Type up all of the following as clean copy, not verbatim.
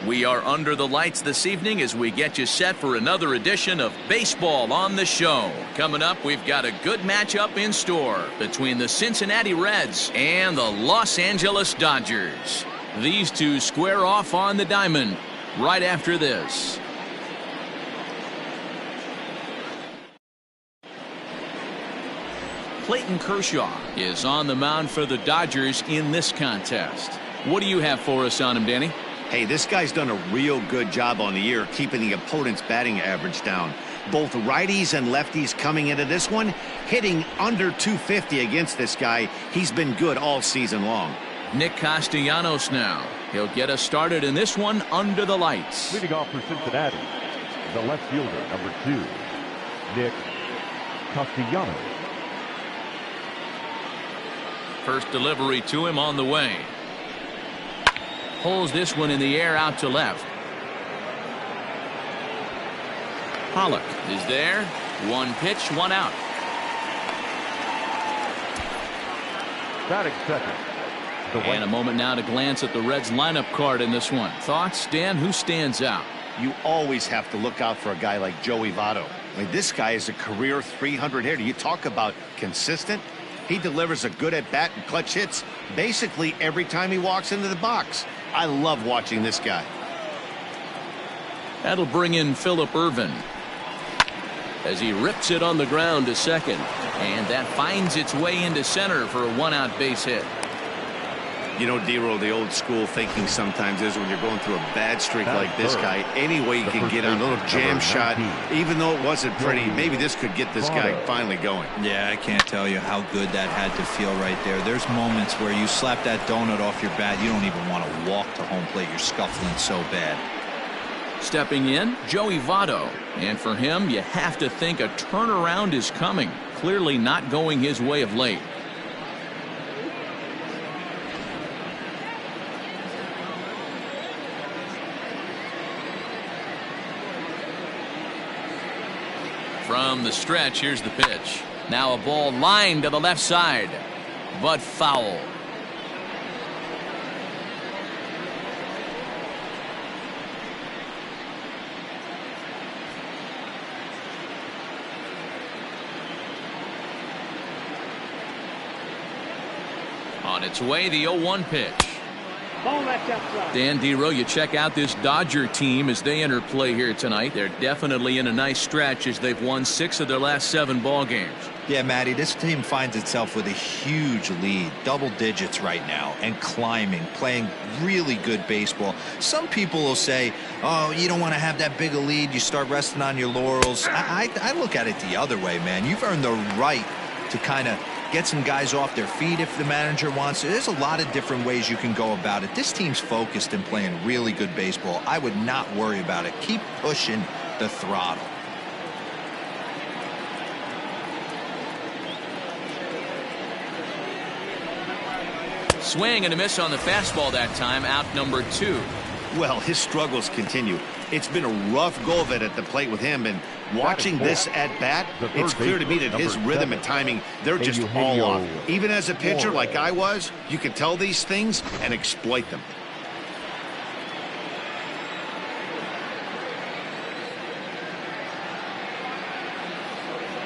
We are under the lights this evening as we get you set for another edition of Baseball on the Show. Coming up, we've got a good matchup in store between the Cincinnati Reds and the Los Angeles Dodgers. These two square off on the diamond right after this. Clayton Kershaw is on the mound for the Dodgers in this contest. What do you have for us on him, Danny? Hey, this guy's done a real good job on the year keeping the opponent's batting average down. Both righties and lefties coming into this one, hitting under 250 against this guy. He's been good all season long. Nick Castellanos now. He'll get us started in this one under the lights. Leading off for Cincinnati, the left fielder, number 2, Nick Castellanos. First delivery to him on the way. Pulls this one in the air out to left. Pollock is there. One pitch, one out. Batting second. And a moment now to glance at the Reds lineup card in this one. Thoughts, Dan? Who stands out? You always have to look out for a guy like Joey Votto. I mean, this guy is a career 300 hitter. You talk about consistent. He delivers a good at-bat and clutch hits basically every time he walks into the box. I love watching this guy. That'll bring in Phillip Ervin as he rips it on the ground to second. And that finds its way into center for a one-out base hit. You know, D-Roll, the old school thinking sometimes is when you're going through a bad streak like this guy, any way you can get on a little jam shot, even though it wasn't pretty, maybe this could get this guy finally going. Yeah, I can't tell you how good that had to feel right there. There's moments where you slap that donut off your bat, you don't even want to walk to home plate. You're scuffling so bad. Stepping in, Joey Votto. And for him, you have to think a turnaround is coming. Clearly not going his way of late. From the stretch, here's the pitch. Now a ball lined to the left side, but foul. On its way, the 0-1 pitch. Dan Dero, you check out this Dodger team as they enter play here tonight. They're definitely in a nice stretch as they've won 6 of their last 7 ball games. Yeah, Matty, this team finds itself with a huge lead, double digits right now, and climbing, playing really good baseball. Some people will say, oh, you don't want to have that big a lead, you start resting on your laurels. I look at it the other way, man. You've earned the right to kind of get some guys off their feet if the manager wants to. There's a lot of different ways you can go about it. This team's focused and playing really good baseball. I would not worry about it. Keep pushing the throttle. Swing and a miss on the fastball that time, out number 2. Well, his struggles continue. It's been a rough go of it at the plate with him, and watching this at bat, it's clear to me that his rhythm and timing, they're just all off. Even as a pitcher like I was, you can tell these things and exploit them.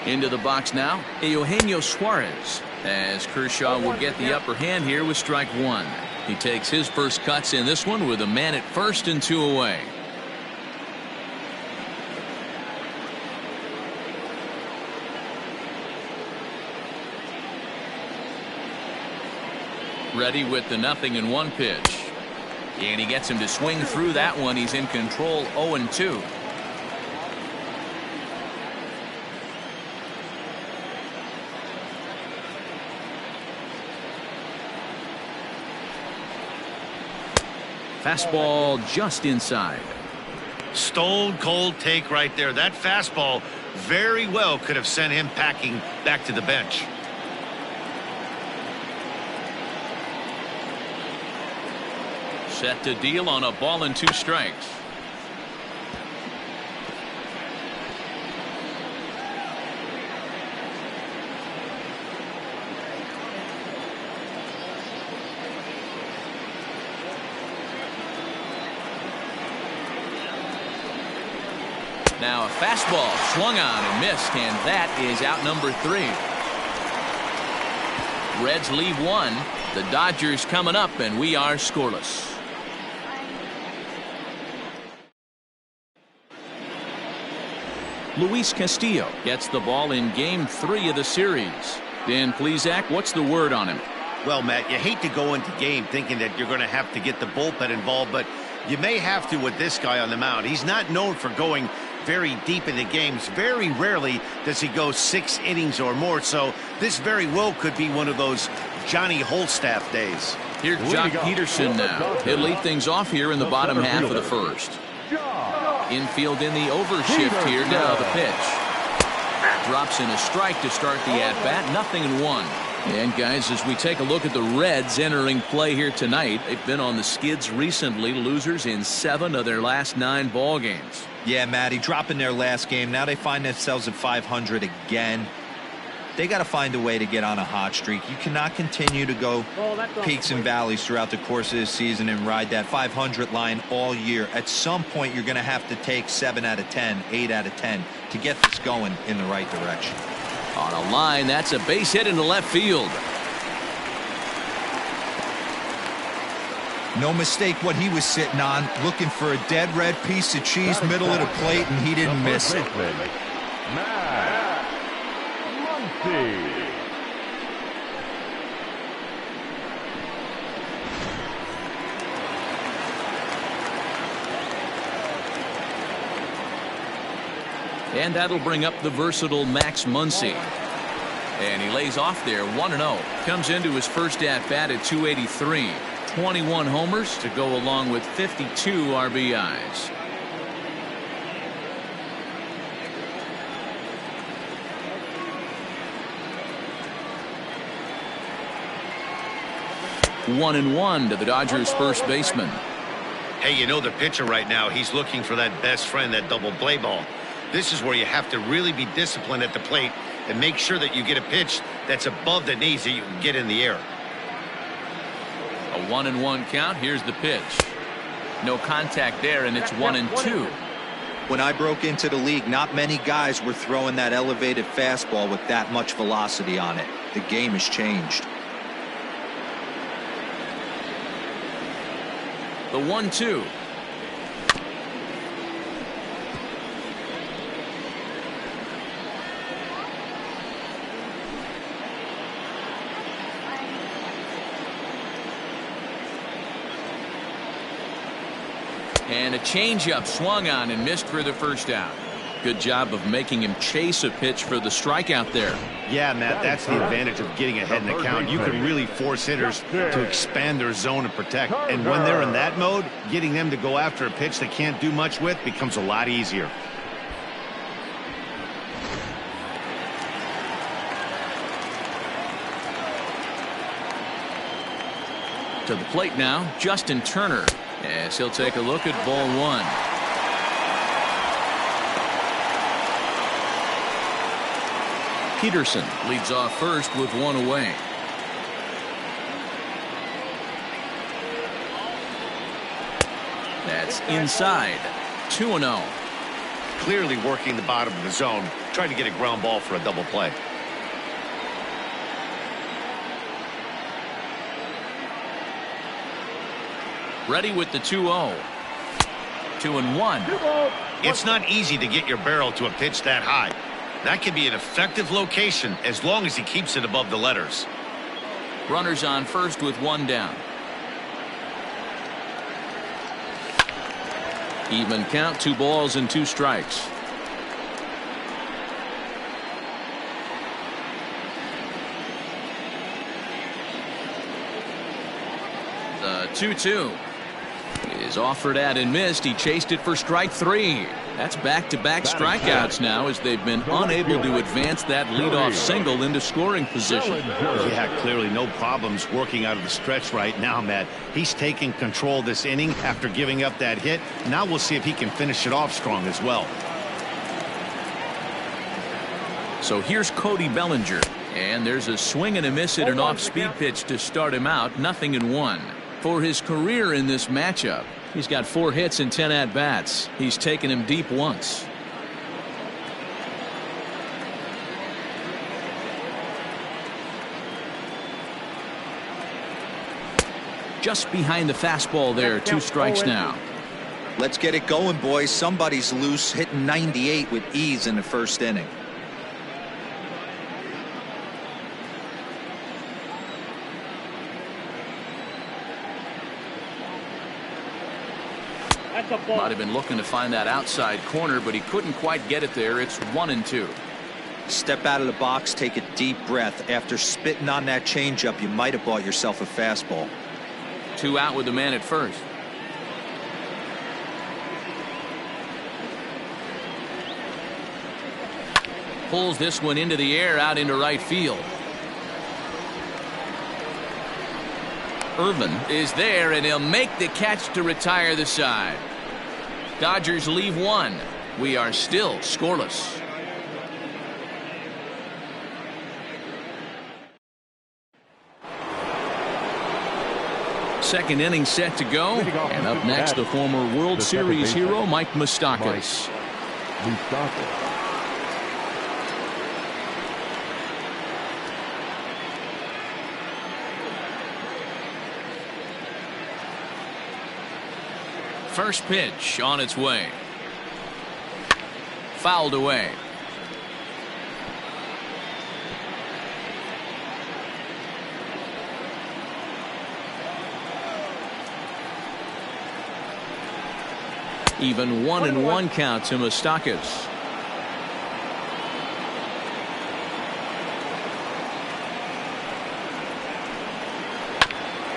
Into the box now, Eugenio Suarez, as Kershaw will get the upper hand here with strike 1. He takes his first cuts in this one with a man at first and 2 away. Ready with the 0-1 pitch. And he gets him to swing through that one. He's in control, 0-2. Fastball just inside. Stone cold take right there. That fastball very well could have sent him packing back to the bench. Set to deal on a ball and 2 strikes. Now a fastball swung on and missed, and that is out number 3. Reds leave 1. The Dodgers coming up, and we are scoreless. Luis Castillo gets the ball in Game 3 of the series. Dan Plesac, what's the word on him? Well, Matt, you hate to go into game thinking that you're going to have to get the bullpen involved, but you may have to with this guy on the mound. He's not known for going very deep into games. Very rarely does he go 6 innings or more, so this very well could be one of those Johnny Holstaff days. Here's Jock Peterson now. He'll lead things off here in the bottom half of the first. Infield in the overshift here. Now the pitch. Drops in a strike to start the at-bat. 0-1. And guys, as we take a look at the Reds entering play here tonight, they've been on the skids recently, losers in 7 of their last 9 ball games. Yeah, Matty, dropping their last game. Now they find themselves at 500 again. They got to find a way to get on a hot streak. You cannot continue to go peaks and valleys throughout the course of the season and ride that 500 line all year. At some point, you're going to have to take 7 out of 10, 8 out of 10 to get this going in the right direction. On a line, that's a base hit into left field. No mistake what he was sitting on, looking for a dead red piece of cheese middle of the plate, and he didn't miss it. And that'll bring up the versatile Max Muncy. And he lays off there 1-0. Comes into his first at-bat at 283. 21 homers to go along with 52 RBIs. One and one to the Dodgers first baseman. Hey, you know the pitcher right now, he's looking for that best friend, that double play ball. This is where you have to really be disciplined at the plate and make sure that you get a pitch that's above the knees that you can get in the air. A 1-1 count. Here's the pitch. No contact there, and it's 1-2. When I broke into the league, not many guys were throwing that elevated fastball with that much velocity on it. The game has changed. The 1-2. And a changeup swung on and missed for the first out. Good job of making him chase a pitch for the strikeout there. Yeah, Matt, that's the advantage of getting ahead in the count. You can really force hitters to expand their zone and protect. And when they're in that mode, getting them to go after a pitch they can't do much with becomes a lot easier. To the plate now, Justin Turner. As he'll take a look at ball 1. Peterson leads off first with 1 away. That's inside. 2-0. Clearly working the bottom of the zone, trying to get a ground ball for a double play. Ready with the 2-0. 2-1. It's not easy to get your barrel to a pitch that high. That can be an effective location as long as he keeps it above the letters. Runners on first with 1 down. Even count, 2 balls and 2 strikes. The 2-2 is offered at and missed. He chased it for strike 3. That's back-to-back strikeouts now as they've been unable to advance that leadoff single into scoring position. Yeah, clearly no problems working out of the stretch right now, Matt. He's taking control this inning after giving up that hit. Now we'll see if he can finish it off strong as well. So here's Cody Bellinger. And there's a swing and a miss at an off-speed pitch to start him out. 0-1. For his career in this matchup, he's got 4 hits and 10 at-bats. He's taken him deep once. Just behind the fastball there. 2 strikes now. Let's get it going, boys. Somebody's loose, hitting 98 with ease in the first inning. Might have been looking to find that outside corner, but he couldn't quite get it there. It's 1-2. Step out of the box, take a deep breath. After spitting on that changeup, you might have bought yourself a fastball. 2 out with the man at first. Pulls this one into the air, out into right field. Irvin is there, and he'll make the catch to retire the side. Dodgers leave 1. We are still scoreless. Second inning set to go, and up next the former World Series hero Mike Moustakas. First pitch on its way. Fouled away. Even 1-1 count to Moustakas.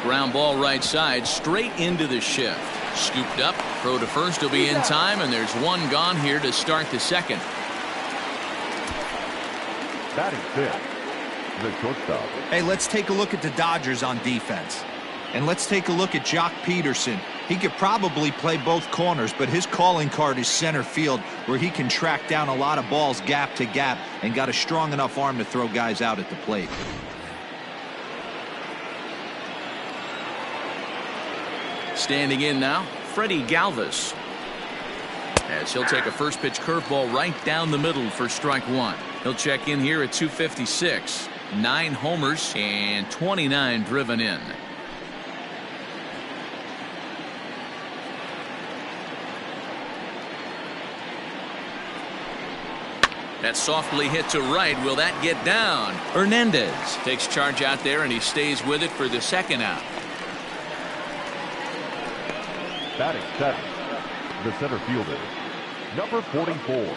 Ground ball right side, straight into the shift. Scooped up, throw to first will be in time, and there's 1 gone here to start the second. Batting 5th, the shortstop. Hey, let's take a look at the Dodgers on defense. And let's take a look at Jock Peterson. He could probably play both corners, but his calling card is center field, where he can track down a lot of balls gap to gap and got a strong enough arm to throw guys out at the plate. Standing in now, Freddie Galvis. As he'll take a first pitch curveball right down the middle for strike 1. He'll check in here at 256. 9 homers and 29 driven in. That's softly hit to right. Will that get down? Hernandez takes charge out there, and he stays with it for the second out. Batting 7th, the center fielder, number 44.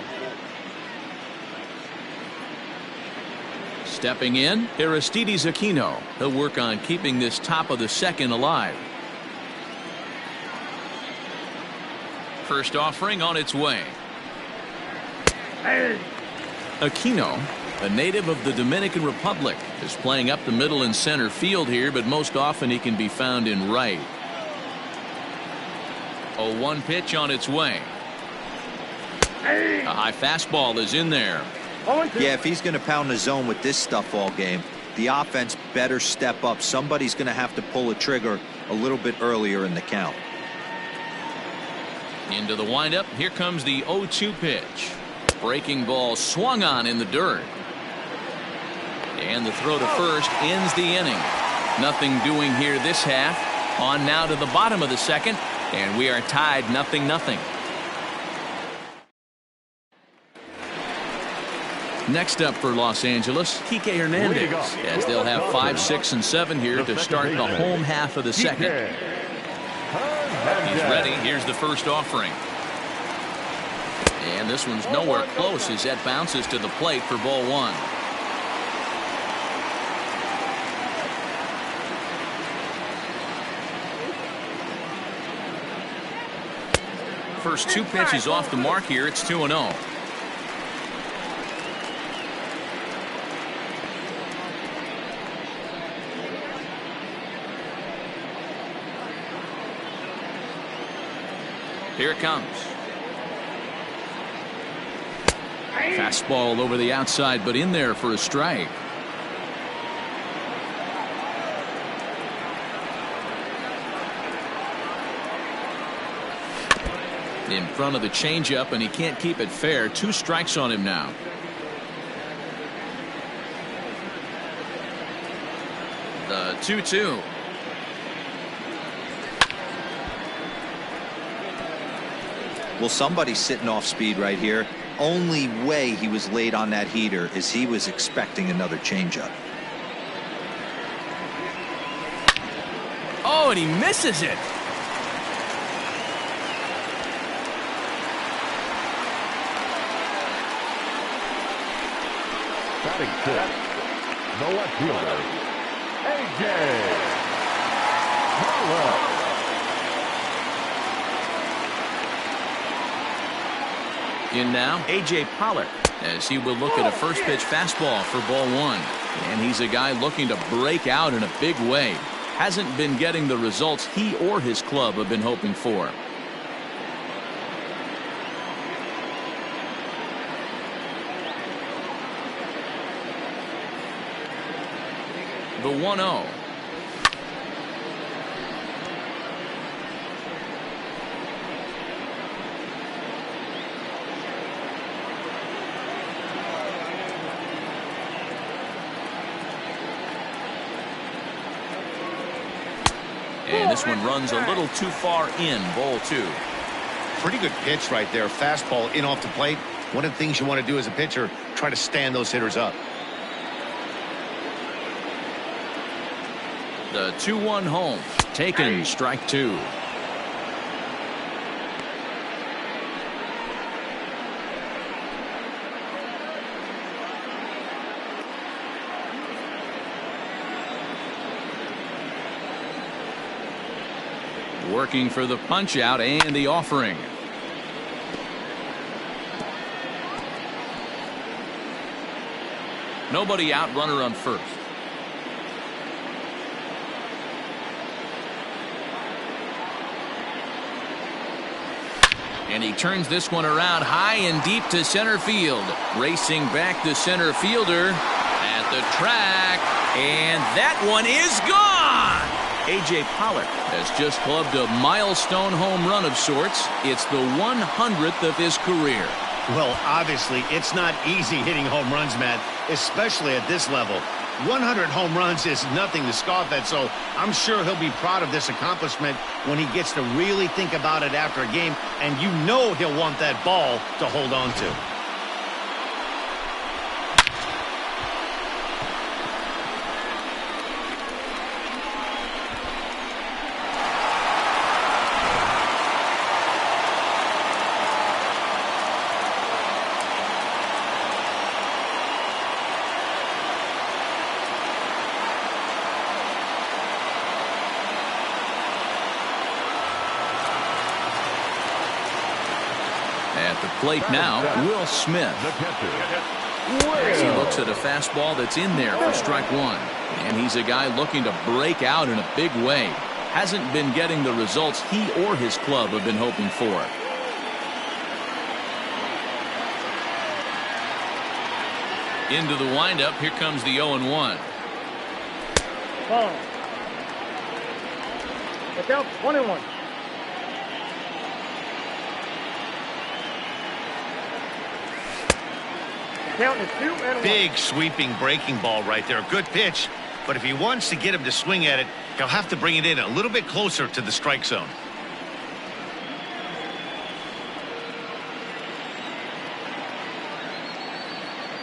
Stepping in, Aristides Aquino. He'll work on keeping this top of the second alive. First offering on its way. Aquino, a native of the Dominican Republic, is playing up the middle and center field here, but most often he can be found in right. 0-1 pitch on its way. A high fastball is in there. Yeah, if he's going to pound the zone with this stuff all game, the offense better step up. Somebody's going to have to pull a trigger a little bit earlier in the count. Into the windup. Here comes the 0-2 pitch. Breaking ball swung on in the dirt. And the throw to first ends the inning. Nothing doing here this half. On now to the bottom of the second, and we are tied 0-0. Next up for Los Angeles, Kike Hernandez, as they'll have 5, 6, and 7 here to start the home half of the second. He's ready. Here's the first offering. And this one's nowhere close as that bounces to the plate for ball 1. First 2 pitches off the mark here. It's 2-0. Here it comes. Fastball over the outside, but in there for a strike. In front of the changeup, and he can't keep it fair. 2 strikes on him now. The 2-2. Well, somebody's sitting off speed right here. Only way he was late on that heater is he was expecting another changeup. Oh, and he misses it. Batting fifth, the left fielder, A.J. Pollock. In now, A.J. Pollock, as he will look at a first pitch fastball for ball one. And he's a guy looking to break out in a big way. Hasn't been getting the results he or his club have been hoping for. The 1-0. And this one runs a little too far in, ball two. Pretty good pitch right there. Fastball in off the plate. One of the things you want to do as a pitcher, try to stand those hitters up. The 2-1 home. Taken, strike two. Working for the punch out and the offering. Nobody out, runner on first. And he turns this one around high and deep to center field. Racing back the center fielder at the track. And that one is gone. A.J. Pollock has just clubbed a milestone home run of sorts. It's the 100th of his career. Well, obviously, it's not easy hitting home runs, Matt, especially at this level. 100 home runs is nothing to scoff at, so I'm sure he'll be proud of this accomplishment when he gets to really think about it after a game, and you know he'll want that ball to hold on to. At the plate now, Will Smith. As he looks at a fastball that's in there for strike one. And he's a guy looking to break out in a big way. Hasn't been getting the results he or his club have been hoping for. Into the windup, here comes the 0-1. Ball. Look out, 1-1. Count is 2-1. Big sweeping breaking ball right there. Good pitch. But if he wants to get him to swing at it, he'll have to bring it in a little bit closer to the strike zone.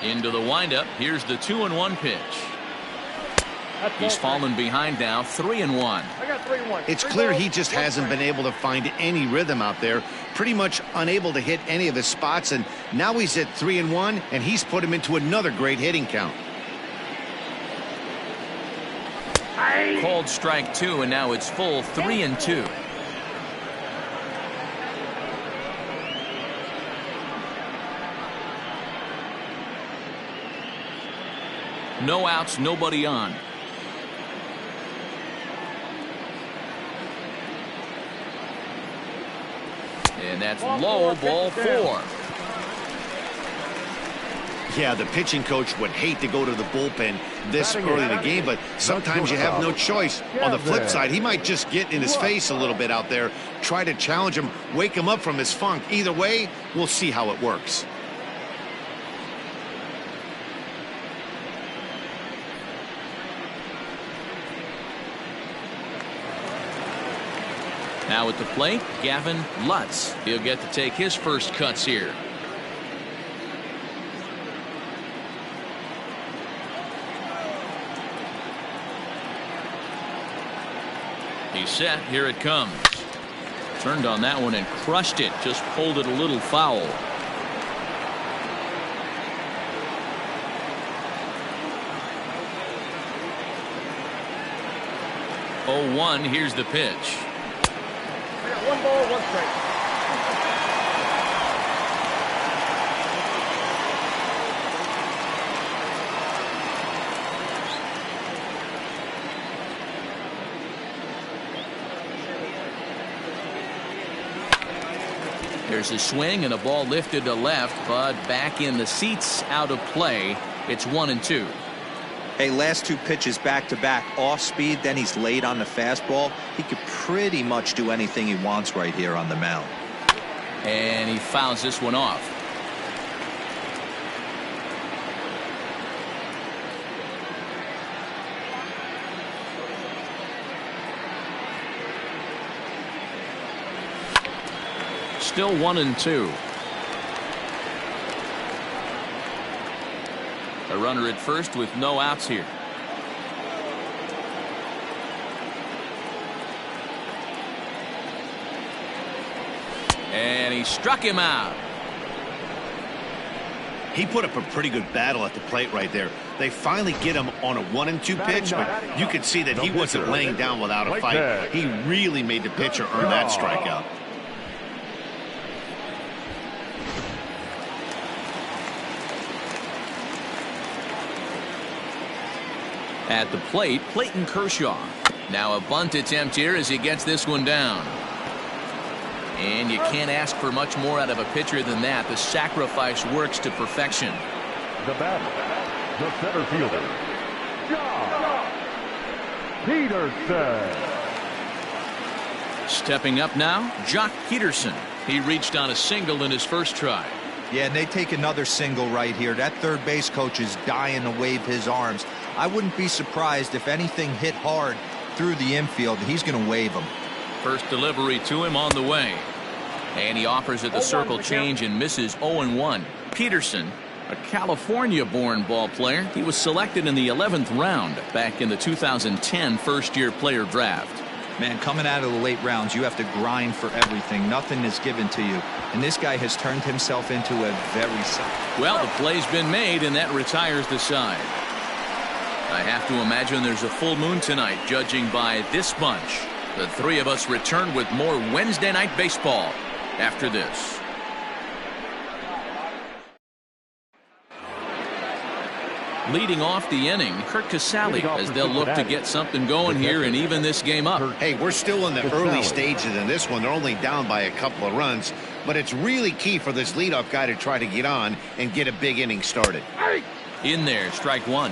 Into the windup. Here's the 2-1 pitch. He's fallen behind now, 3-1. I got 3-1. It's clear he just hasn't been able to find any rhythm out there. Pretty much unable to hit any of his spots, and now he's at 3-1, and he's put him into another great hitting count. Called strike two, and now it's full 3-2. No outs, nobody on. And that's low, ball four. Yeah, the pitching coach would hate to go to the bullpen this early in the game, but sometimes you have no choice. On the flip side, he might just get in his face a little bit out there, try to challenge him, wake him up from his funk. Either way, we'll see how it works. Now at the plate, Gavin Lutz. He'll get to take his first cuts here. He's set. Here it comes. Turned on that one and crushed it. Just pulled it a little foul. 0-1. Here's the pitch. I got 1 ball, 1 strike. There's a swing and a ball lifted to left, but back in the seats, out of play. It's 1-2. Hey, last 2 pitches back to back, off speed, then he's late on the fastball. He could pretty much do anything he wants right here on the mound. And he fouls this one off. Still 1-2. A runner at first with no outs here. And he struck him out. He put up a pretty good battle at the plate right there. They finally get him on a 1-2 pitch, but you could see that he wasn't laying down without a fight. He really made the pitcher earn that strikeout. At the plate, Clayton Kershaw. Now a bunt attempt here as he gets this one down. And you can't ask for much more out of a pitcher than that. The sacrifice works to perfection. The batter, the center fielder, Joc Peterson. Stepping up now, Joc Peterson. He reached on a single in his first try. Yeah, and they take another single right here. That third base coach is dying to wave his arms. I wouldn't be surprised if anything hit hard through the infield. He's going to wave him. First delivery to him on the way. And he offers it the circle change and misses 0-1. Peterson, a California-born ball player. He was selected in the 11th round back in the 2010 first-year player draft. Man, coming out of the late rounds, you have to grind for everything. Nothing is given to you. And this guy has turned himself into a very solid. Well, the play's been made, and that retires the side. I have to imagine there's a full moon tonight, judging by this bunch. The three of us return with more Wednesday night baseball after this. Leading off the inning, Kurt Casale, as they'll look to get something going here and even this game up. Hey, we're still in the early stages in this one. They're only down by a couple of runs, but it's really key for this leadoff guy to try to get on and get a big inning started. In there, strike one.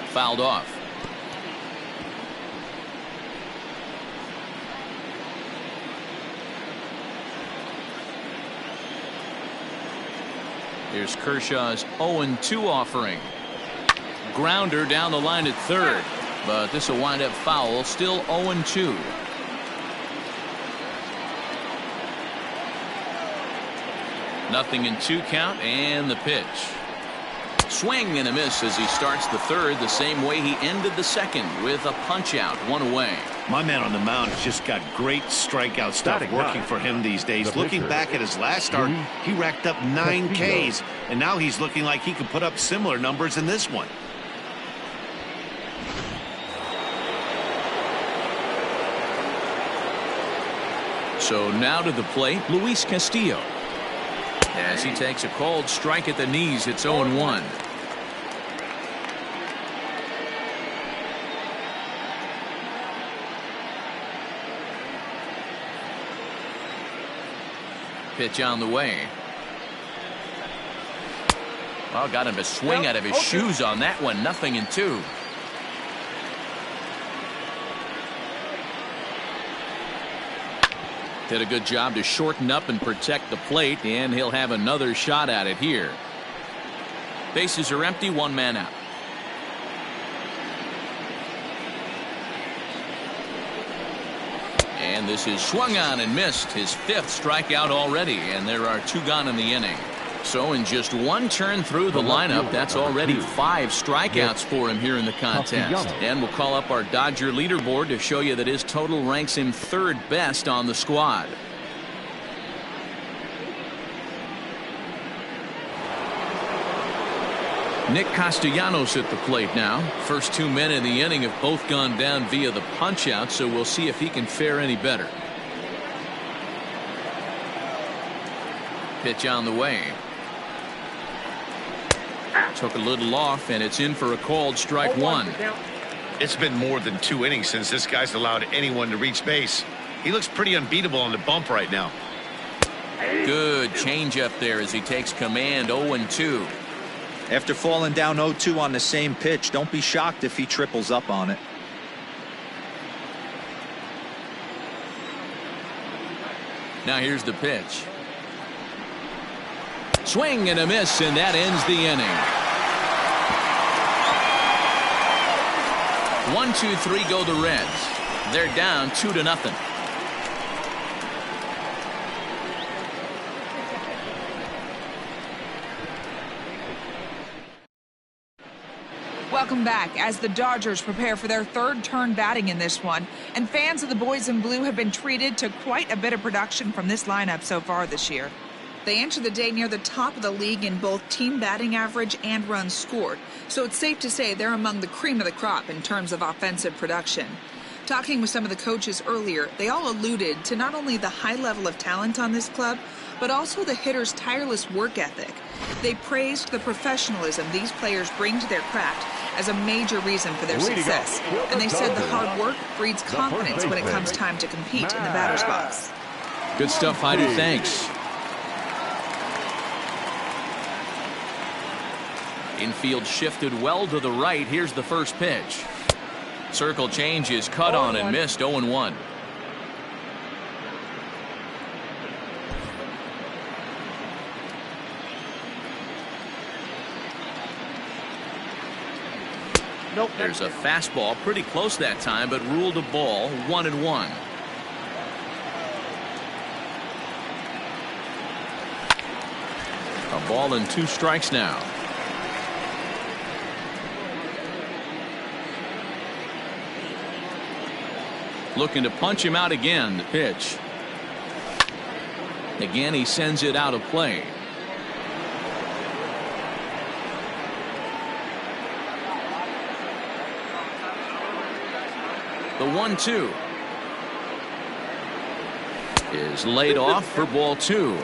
Fouled off. Here's Kershaw's 0-2 offering. Grounder down the line at third, but this will wind up foul. Still 0-2. Nothing in 2 count, and the pitch. Swing and a miss as he starts the third the same way he ended the second, with a punch out, 1 away. My man on the mound has just got great strikeout stuff working for him these days. Looking back at his last start, he racked up 9 Ks, and now he's looking like he could put up similar numbers in this one. So now to the plate, Luis Castillo. As he takes a cold strike at the knees, it's 0-1. Pitch on the way. Well, got him to swing out of his shoes on that one. Nothing in 2. Did a good job to shorten up and protect the plate, and he'll have another shot at it here. Bases are empty, one man out. And this is swung on and missed, his 5th strikeout already, and there are 2 gone in the inning. So in just 1 turn through the lineup, that's already 5 strikeouts for him here in the contest. And we'll call up our Dodger leaderboard to show you that his total ranks him 3rd best on the squad. Nick Castellanos at the plate now. First 2 men in the inning have both gone down via the punch-out, so we'll see if he can fare any better. Pitch on the way. Took a little off, and it's in for a called strike 1. It's been more than 2 innings since this guy's allowed anyone to reach base. He looks pretty unbeatable on the bump right now. Good changeup there as he takes command. 0-2. After falling down 0-2 on the same pitch, don't be shocked if he triples up on it. Now here's the pitch. Swing and a miss, and that ends the inning. 1, 2, 3 go the Reds. They're down 2-0. Welcome back as the Dodgers prepare for their 3rd turn batting in this one, and fans of the boys in blue have been treated to quite a bit of production from this lineup so far this year. They enter the day near the top of the league in both team batting average and runs scored, so it's safe to say they're among the cream of the crop in terms of offensive production. Talking with some of the coaches earlier, they all alluded to not only the high level of talent on this club, but also the hitters' tireless work ethic. They praised the professionalism these players bring to their craft as a major reason for their success, and they said the hard work breeds confidence when it comes time to compete in the batter's box. Good stuff, Heidi. Thanks. Infield shifted well to the right. Here's the first pitch. Circle change is cut on and missed. 0-1. Nope. There's a fastball pretty close that time, but ruled a ball. 1-1. A ball and 2 strikes now. Looking to punch him out again. The pitch. Again, he sends it out of play. The 1-2 is laid off for ball 2.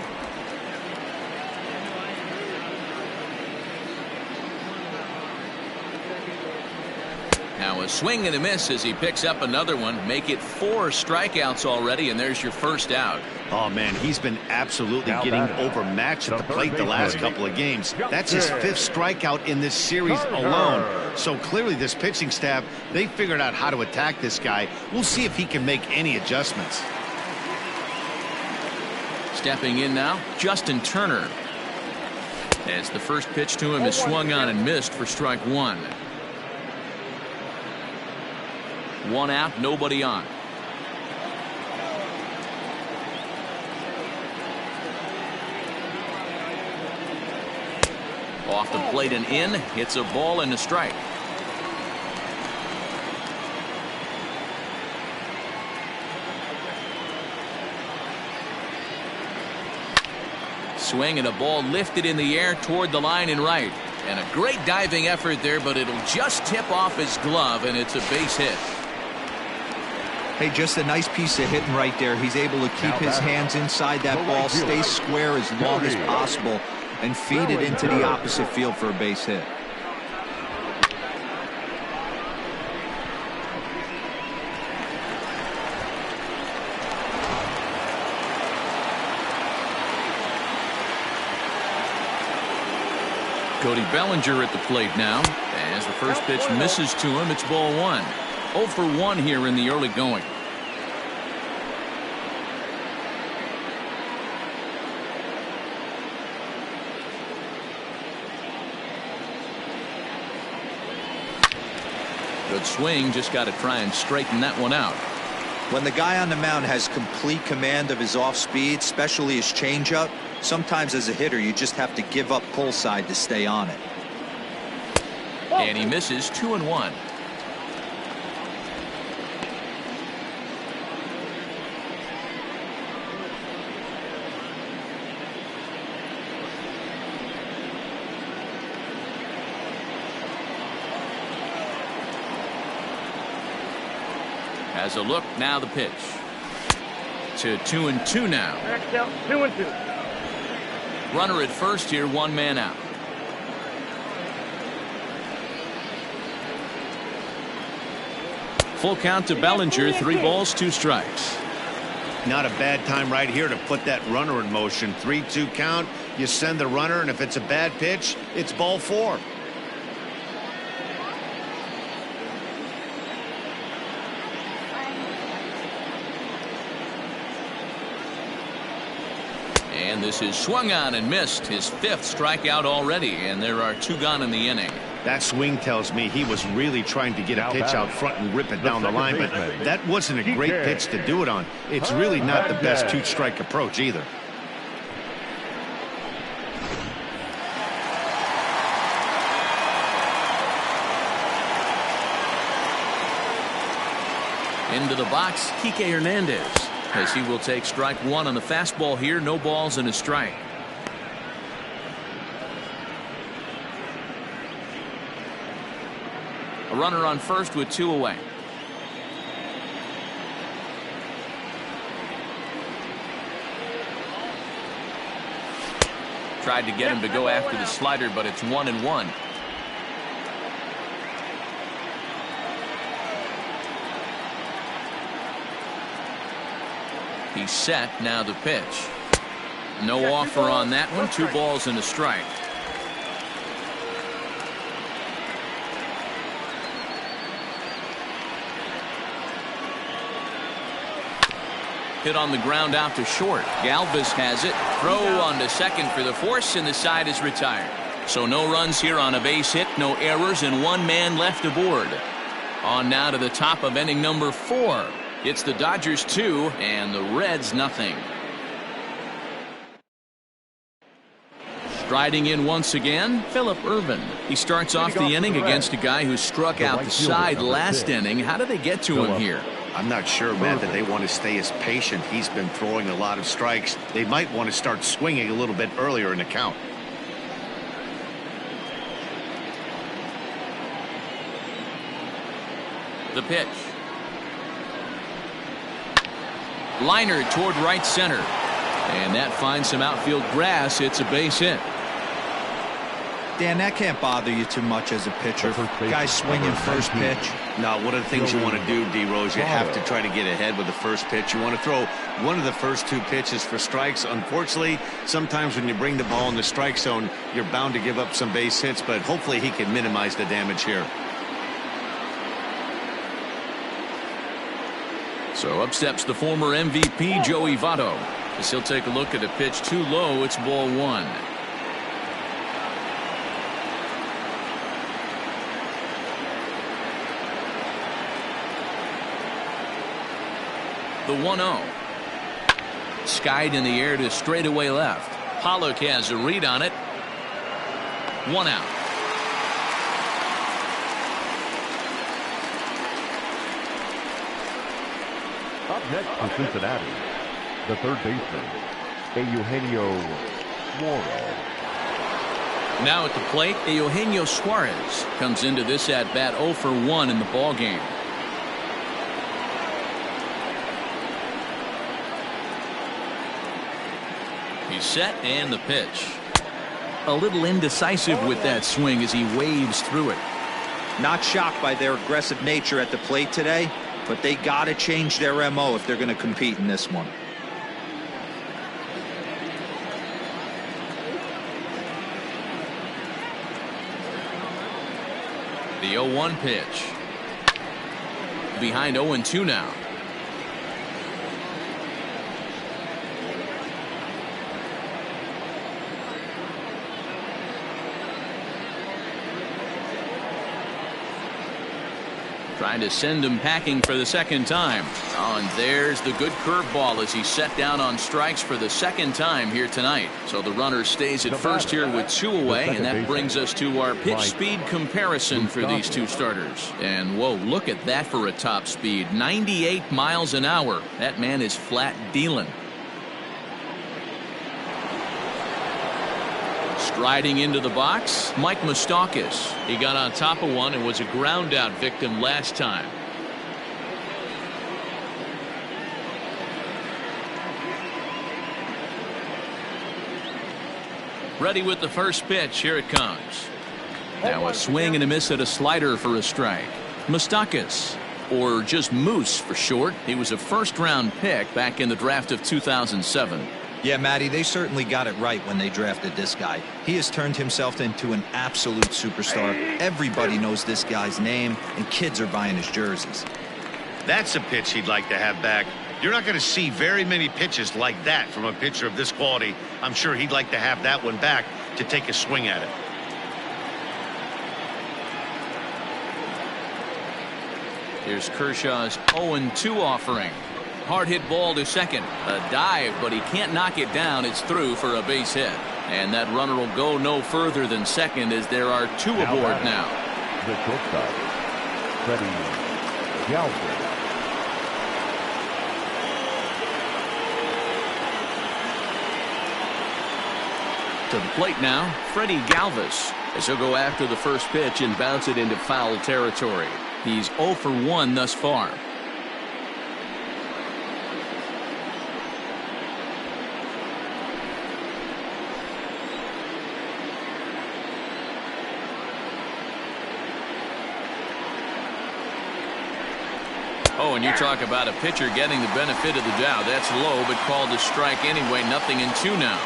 Now a swing and a miss as he picks up another one. Make it 4 strikeouts already, and there's your first out. Oh, man, he's been absolutely getting overmatched at the plate the last couple of games. That's his 5th strikeout in this series alone. So clearly this pitching staff, they figured out how to attack this guy. We'll see if he can make any adjustments. Stepping in now, Justin Turner. As the first pitch to him is swung on and missed for strike 1. 1 out, nobody on. Off the plate and in. Hits a ball and a strike. Swing and a ball lifted in the air toward the line and right. And a great diving effort there, but it'll just tip off his glove, and it's a base hit. Hey, just a nice piece of hitting right there. He's able to keep his hands inside that ball, stay square as long as possible, and feed it into the opposite field for a base hit. Cody Bellinger at the plate now. As the first pitch misses to him, it's ball 1. 0 for 1 here in the early going. Good swing, just got to try and straighten that one out. When the guy on the mound has complete command of his off speed, especially his changeup, sometimes as a hitter you just have to give up pull side to stay on it. And he misses 2-1. Has a look, now the pitch. To 2-2 now. Next out, 2-2. Runner at first here, one man out. Full count to Bellinger, 3 balls, 2 strikes. Not a bad time right here to put that runner in motion. 3-2 count. You send the runner, and if it's a bad pitch, it's ball 4. And this is swung on and missed. His 5th strikeout already, and there are 2 gone in the inning. That swing tells me he was really trying to get a pitch out front and rip it down the line, but that wasn't a great pitch to do it on. It's really not the best 2-strike approach either. Into the box, Kike Hernandez, as he will take strike 1 on the fastball here. No balls and a strike. A runner on first with 2 away. Tried to get him to go after the slider, but it's 1-1. He's set, now the pitch. No offer on that one. 2 balls and a strike. Hit on the ground out to short. Galvis has it. Throw on to second for the force, and the side is retired. So no runs here on a base hit, no errors, and 1 man left aboard. On now to the top of inning number 4. It's the Dodgers 2 and the Reds nothing. Striding in once again, Phillip Ervin. He starts off the inning against a guy who struck out the side last inning. How did they get to him here? I'm not sure, Matt, that they want to stay as patient. He's been throwing a lot of strikes. They might want to start swinging a little bit earlier in the count. The pitch. Liner toward right center. And that finds some outfield grass. It's a base hit. Dan, that can't bother you too much as a pitcher. Guy swinging first pitch. Now, one of the things you want to do, D-Rose, you have to try to get ahead with the first pitch. You want to throw one of the first 2 pitches for strikes. Unfortunately, sometimes when you bring the ball in the strike zone, you're bound to give up some base hits, but hopefully he can minimize the damage here. So up steps the former MVP, Joey Votto, as he'll take a look at a pitch too low. It's ball 1. The 1-0. Skied in the air to straightaway left. Pollock has a read on it. 1 out. Up next for Cincinnati, the third baseman, Eugenio Suarez. Now at the plate, Eugenio Suarez comes into this at bat 0 for 1 in the ball game. He's set, and the pitch. A little indecisive with that swing as he waves through it. Not shocked by their aggressive nature at the plate today, but they got to change their MO if they're going to compete in this one. The 0-1 pitch. Behind 0-2 now. Trying to send him packing for the second time. Oh, and there's the good curveball as he's set down on strikes for the second time here tonight. So the runner stays at first here with 2 away, and that brings us to our pitch speed comparison for these two starters. And whoa, look at that for a top speed. 98 miles an hour. That man is flat dealing. Striding into the box, Mike Moustakas. He got on top of one and was a ground out victim last time. Ready with the first pitch. Here it comes. Now a swing and a miss at a slider for a strike. Moustakas, or just Moose for short. He was a first-round pick back in the draft of 2007. Yeah, Matty, they certainly got it right when they drafted this guy. He has turned himself into an absolute superstar. Everybody knows this guy's name, and kids are buying his jerseys. That's a pitch he'd like to have back. You're not going to see very many pitches like that from a pitcher of this quality. I'm sure he'd like to have that one back to take a swing at it. Here's Kershaw's 0-2 offering. Hard hit ball to second. A dive, but he can't knock it down. It's through for a base hit. And that runner will go no further than second as there are 2 aboard now. The shortstop, Freddie Galvin. To the plate now, Freddie Galvis, as he'll go after the first pitch and bounce it into foul territory. He's 0 for 1 thus far. Oh, and you talk about a pitcher getting the benefit of the doubt. That's low, but called a strike anyway. 0-2 now.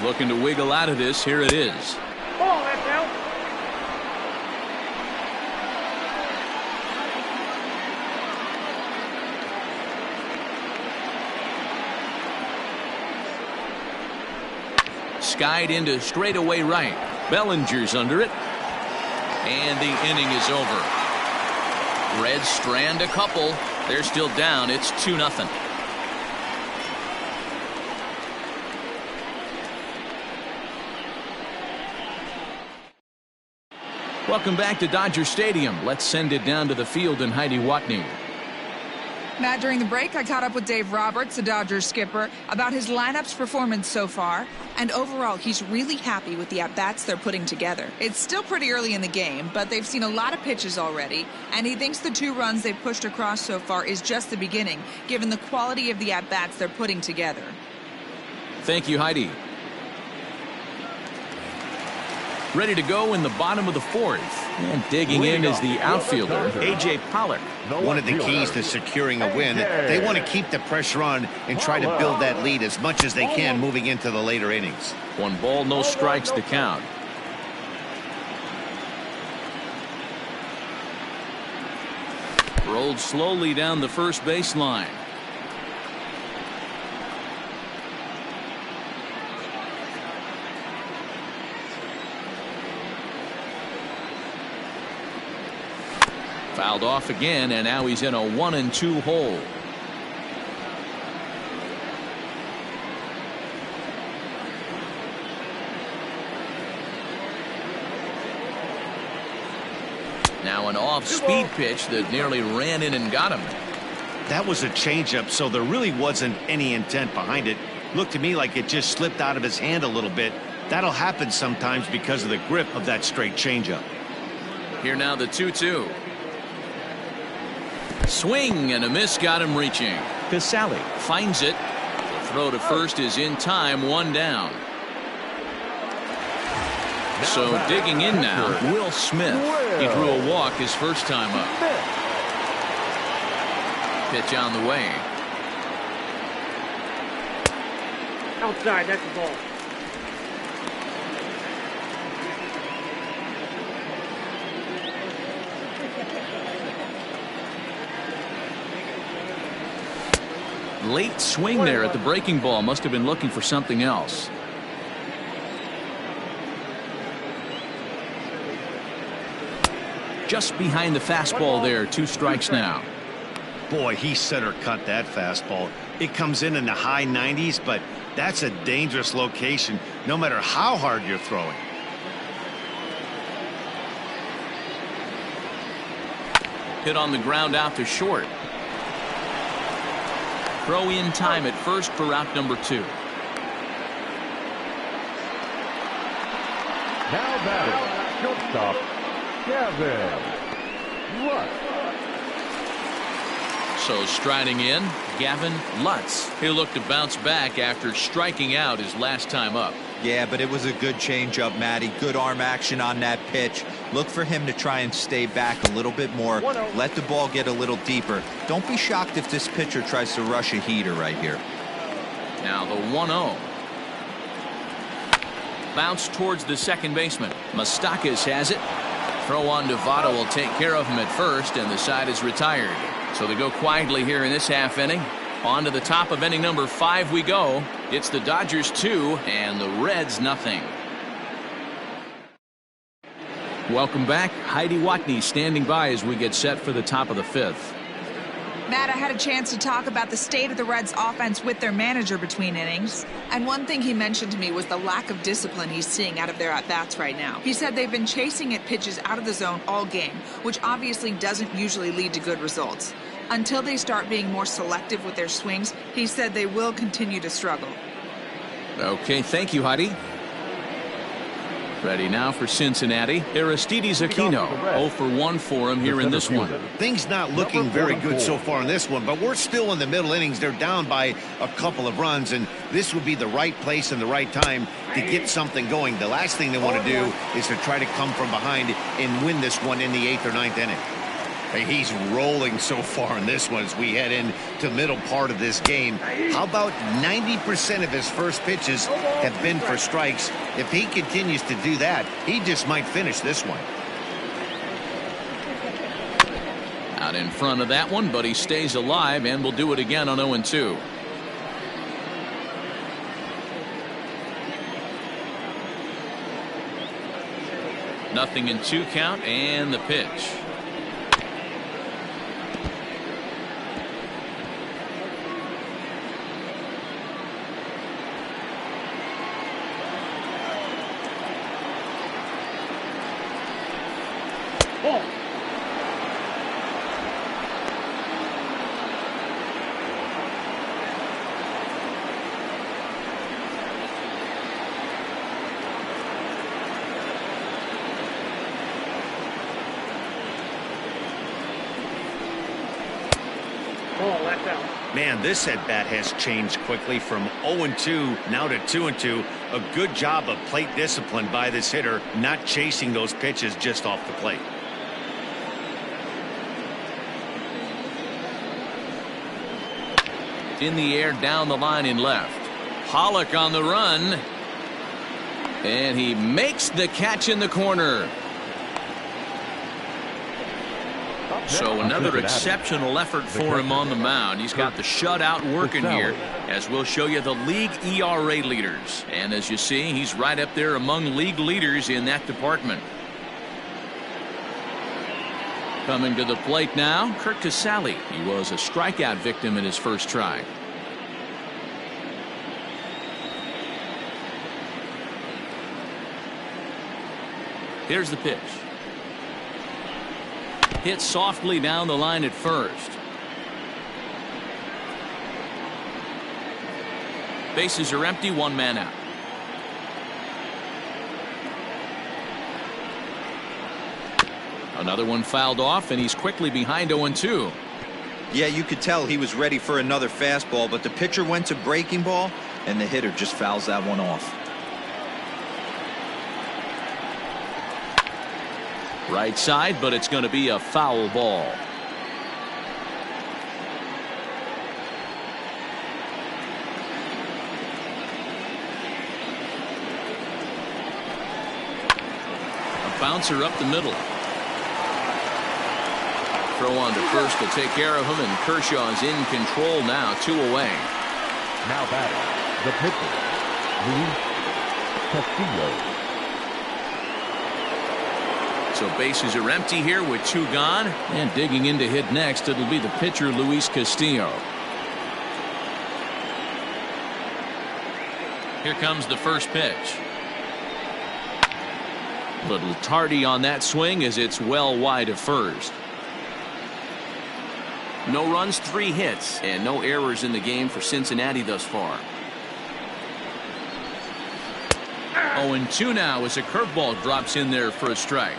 Looking to wiggle out of this. Here it is. Ball, that's out. Skied into straightaway right. Bellinger's under it. And the inning is over. Reds strand a couple. They're still down. It's 2-0. Welcome back to Dodger Stadium. Let's send it down to the field and Heidi Watney. Matt, during the break, I caught up with Dave Roberts, the Dodgers skipper, about his lineup's performance so far. And overall, he's really happy with the at-bats they're putting together. It's still pretty early in the game, but they've seen a lot of pitches already. And he thinks the 2 runs they've pushed across so far is just the beginning, given the quality of the at-bats they're putting together. Thank you, Heidi. Ready to go in the bottom of the 4th. And digging in is the outfielder, A.J. Pollock. One of the keys to securing a win, they want to keep the pressure on and try to build that lead as much as they can moving into the later innings. 1 ball, no strikes to count. Rolled slowly down the first baseline. Fouled off again, and now he's in a 1-2 hole. Now an off-speed pitch that nearly ran in and got him. That was a changeup, so there really wasn't any intent behind it. Looked to me like it just slipped out of his hand a little bit. That'll happen sometimes because of the grip of that straight changeup. Here now the 2-2. Swing and a miss got him reaching. Casale finds it. The throw to first is in time. 1 down. So digging in now, Will Smith. He drew a walk his first time up. Pitch on the way. Outside, that's the ball. Late swing there at the breaking ball. Must have been looking for something else. just behind the fastball there. 2 strikes now. Boy, he center cut that fastball. It comes in the high 90s, but that's a dangerous location no matter how hard you're throwing. Hit on the ground out to short. Throw in time at first for route number 2. Now batting, shortstop, Gavin Lutz. So striding in, Gavin Lutz. He'll look to bounce back after striking out his last time up. Yeah, but it was a good changeup, Matty. Good arm action on that pitch. Look for him to try and stay back a little bit more. Let the ball get a little deeper. Don't be shocked if this pitcher tries to rush a heater right here. Now the 1-0. Bounce towards the second baseman. Moustakas has it. Throw on Devado will take care of him at first, and the side is retired. So they go quietly here in this half inning. On to the top of inning number 5 we go. It's the Dodgers 2 and the Reds nothing. Welcome back. Heidi Watney standing by as we get set for the top of the 5th. Matt, I had a chance to talk about the state of the Reds offense with their manager between innings. And one thing he mentioned to me was the lack of discipline he's seeing out of their at-bats right now. He said they've been chasing at pitches out of the zone all game, which obviously doesn't usually lead to good results. Until they start being more selective with their swings, he said they will continue to struggle. Okay, thank you, Heidi. Ready now for Cincinnati. Aristides Aquino, 0 for 1 for him here in this one. Things not looking very good so far in this one, but we're still in the middle innings. They're down by a couple of runs, and this would be the right place and the right time to get something going. The last thing they want to do is to try to come from behind and win this one in the 8th or 9th inning. Hey, he's rolling so far in this one as we head into the middle part of this game. How about 90% of his first pitches have been for strikes? If he continues to do that, he just might finish this one. Out in front of that one, but he stays alive and will do it again on 0-2. Nothing in 2 count and the pitch. Man, this at-bat has changed quickly from 0-2 now to 2-2. A good job of plate discipline by this hitter, not chasing those pitches just off the plate. In the air, down the line in left. Pollock on the run. And he makes the catch in the corner. So another exceptional effort for him on the mound. He's got the shutout working here, as we'll show you the league ERA leaders. And as you see, he's right up there among league leaders in that department. Coming to the plate now, Kurt Casale. He was a strikeout victim in his first try. Here's the pitch. Hit softly down the line at first. Bases are empty, 1 man out. Another one fouled off, and he's quickly behind 0-2. Yeah, you could tell he was ready for another fastball, but the pitcher went to breaking ball, and the hitter just fouls that one off. Right side, but it's going to be a foul ball. A bouncer up the middle. Throw on to first to take care of him, and Kershaw's in control now, 2 away. Now batting, the pitcher, Luis Castillo. So bases are empty here with 2 gone. And digging in to hit next, it'll be the pitcher, Luis Castillo. Here comes the first pitch. Little tardy on that swing as it's well wide of first. No runs, 3 hits, and no errors in the game for Cincinnati thus far. 0-2 now as a curveball drops in there for a strike.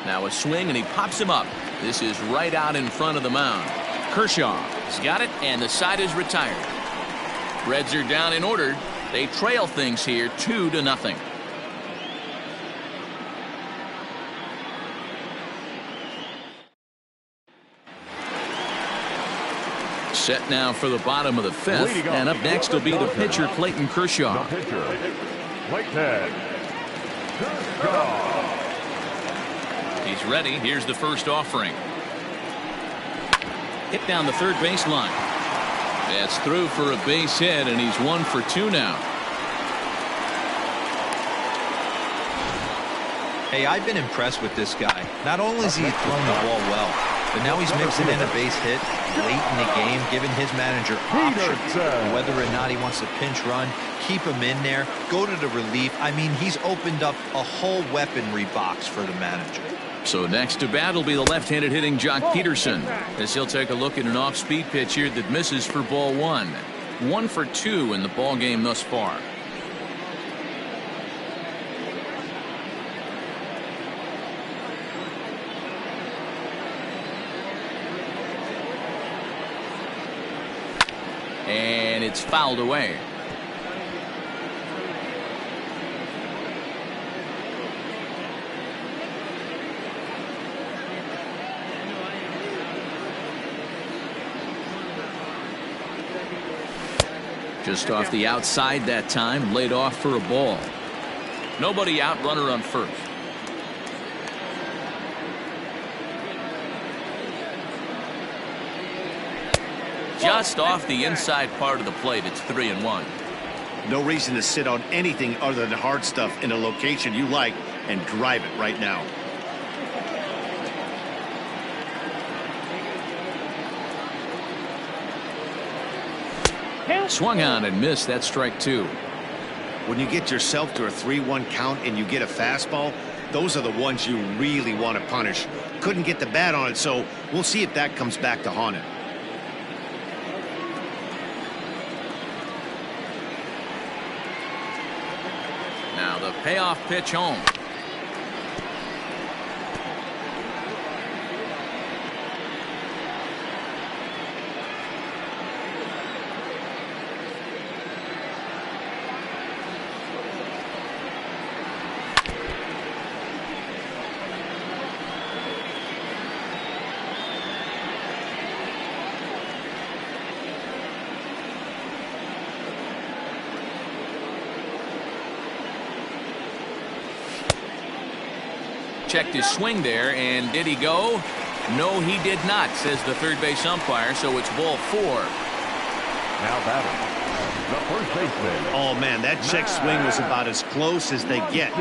Now a swing and he pops him up. This is right out in front of the mound. Kershaw has got it and the side is retired. Reds are down in order. They trail things here 2-0. Set now for the bottom of the 5th, and up next will be the pitcher Clayton Kershaw. The pitcher, Clayton Kershaw. He's ready. Here's the first offering. Hit down the third baseline. That's through for a base hit, and he's 1 for 2 now. Hey, I've been impressed with this guy. Not only has he thrown the ball well, but now he's mixing in a base hit late in the game, giving his manager options whether or not he wants to pinch run, keep him in there, go to the relief. I mean, he's opened up a whole weaponry box for the manager. So next to bat will be the left-handed hitting Jock Peterson, as he'll take a look at an off-speed pitch here that misses for ball 1. 1 for 2 in the ball game thus far. And it's fouled away. Just off the outside that time, laid off for a ball. Nobody out, runner on first. Just off the inside part of the plate. It's 3-1. No reason to sit on anything other than hard stuff in a location you like and drive it right now. Swung on and missed. That strike 2. When you get yourself to a 3-1 count and you get a fastball, those are the ones you really want to punish. Couldn't get the bat on it, so we'll see if that comes back to haunt him. Now the payoff pitch home. Checked his swing there, and did he go? No, he did not, says the third base umpire, so it's ball 4. Now batting, the first baseman. Oh, man, that check swing was about as close as they get.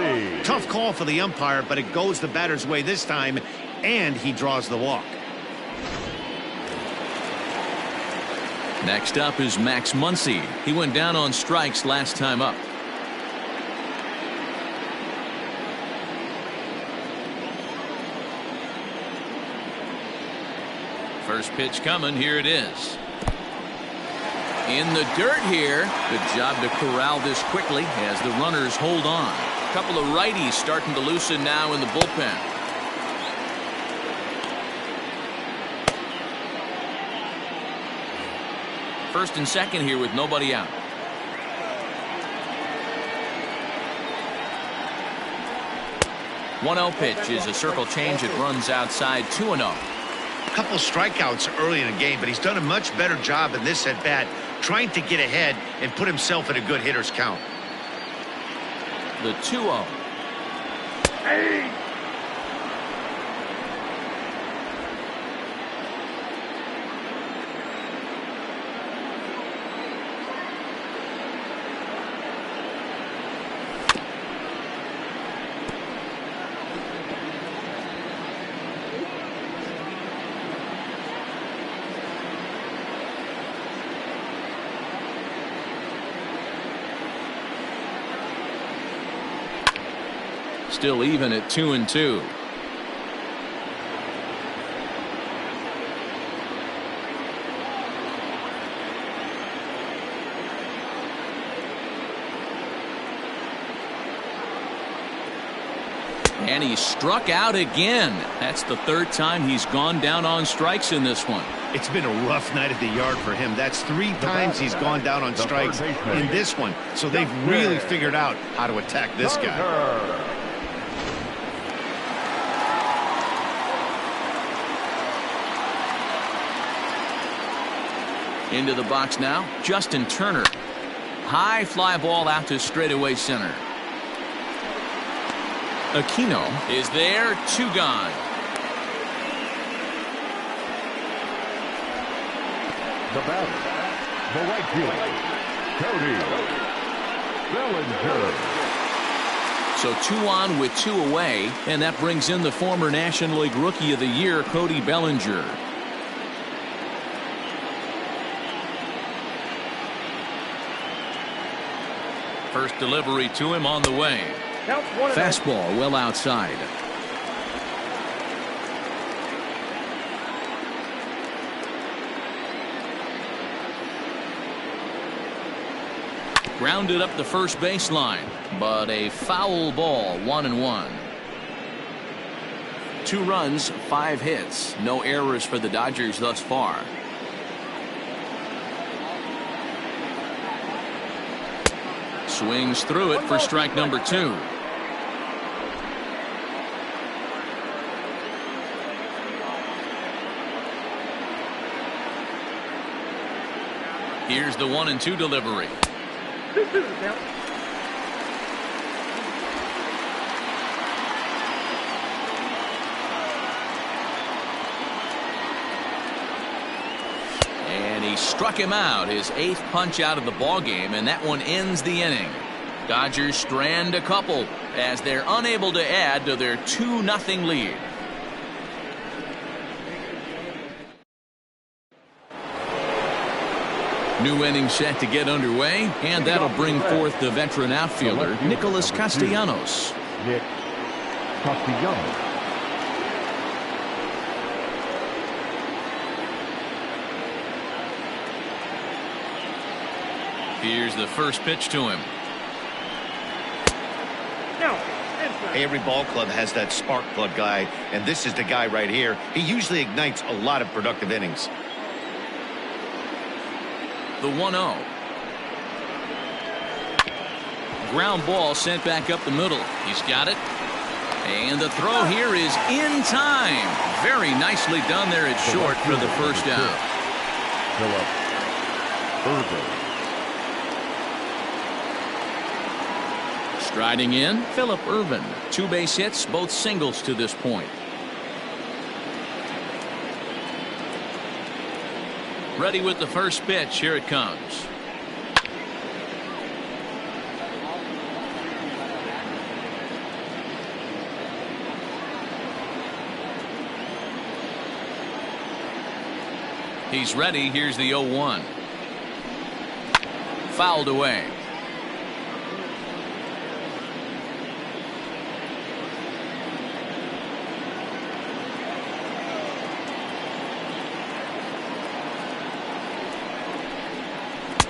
Tough call for the umpire, but it goes the batter's way this time, and he draws the walk. Next up is Max Muncy. He went down on strikes last time up. First pitch coming. Here it is. In the dirt here. Good job to corral this quickly as the runners hold on. A couple of righties starting to loosen now in the bullpen. First and second here with nobody out. One-0 pitch is a circle change. It runs outside. 2-0. Couple strikeouts early in the game, but he's done a much better job in this at bat trying to get ahead and put himself in a good hitter's count. The 2-0. Hey. Still even at 2-2. And he struck out again. That's the third time he's gone down on strikes in this one. It's been a rough night at the yard for him. That's 3 times he's gone down on strikes in this one. So they've really figured out how to attack this guy. Into the box now, Justin Turner. High fly ball out to straightaway center. Aquino is there, 2 gone. The batter, the right fielder, Cody Bellinger. So 2 on with 2 away, and that brings in the former National League Rookie of the Year, Cody Bellinger. First delivery to him on the way. Fastball well outside. Grounded up the first baseline, but a foul ball, 1-1. 2 runs, 5 hits, no errors for the Dodgers thus far. Swings through it for strike number 2. Here's the 1-2 delivery. And he struck him out, his 8th punch out of the ball game, and that one ends the inning. Dodgers strand a couple as they're unable to add to their 2-0 lead. New inning set to get underway, and that'll bring forth the veteran outfielder, Nicholas Castellanos. Nick Castellanos. Here's the first pitch to him. Every ball club has that spark plug guy, and this is the guy right here. He usually ignites a lot of productive innings. The 1-0. Ground ball sent back up the middle. He's got it. And the throw here is in time. Very nicely done there at short for the first out. Philip Irvin. Striding in, Philip Irvin. 2 base hits, both singles to this point. Ready with the first pitch. Here it comes. He's ready. Here's the 0-1. Fouled away.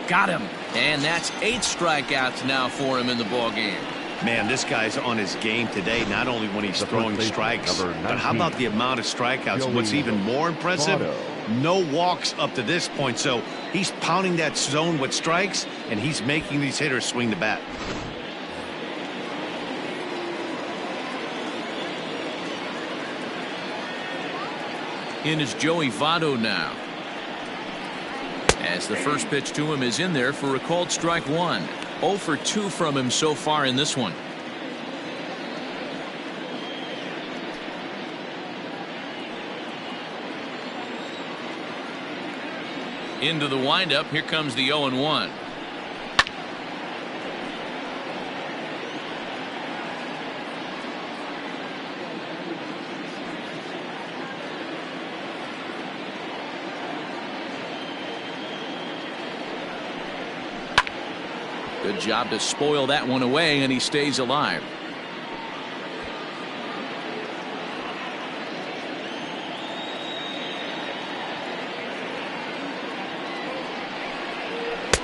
Got him. And that's 8 strikeouts now for him in the ball game. Man, this guy's on his game today, not only when he's throwing strikes, but how about the amount of strikeouts? And what's even more impressive, no walks up to this point. So he's pounding that zone with strikes, and he's making these hitters swing the bat. In is Joey Votto now. As the first pitch to him is in there for a called strike 1. 0 for 2 from him so far in this one. Into the windup. Here comes the 0-1. Good job to spoil that one away, and he stays alive.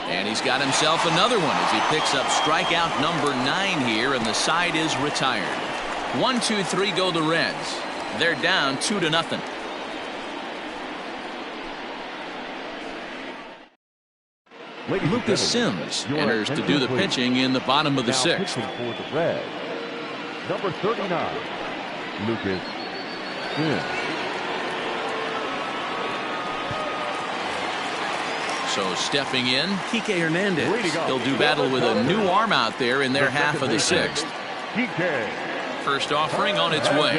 And he's got himself another one as he picks up strikeout number 9 here, and the side is retired. 1-2-3 go the Reds. They're down 2-0. Lucas Sims enters to do the pitching in the bottom of the 6th. For the Reds, number 39, Lucas Sims. So stepping in, Kike Hernandez. He'll do battle with a new arm out there in their half of the 6th. First offering on its way.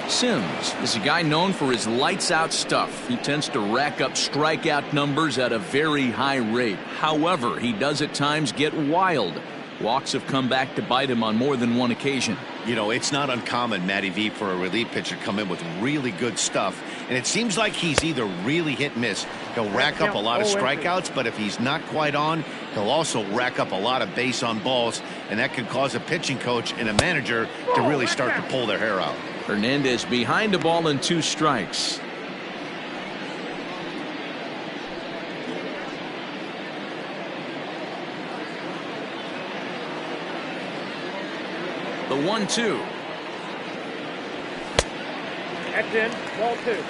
Sims is a guy known for his lights-out stuff. He tends to rack up strikeout numbers at a very high rate. However, he does at times get wild. Walks have come back to bite him on more than one occasion. You know, it's not uncommon, Matty V, for a relief pitcher to come in with really good stuff. And it seems like he's either really hit and miss. He'll rack up a lot of strikeouts, but if he's not quite on, he'll also rack up a lot of base on balls. And that could cause a pitching coach and a manager to really start to pull their hair out. Hernandez behind the ball and 2 strikes. The 1-2. That's in. Ball 2.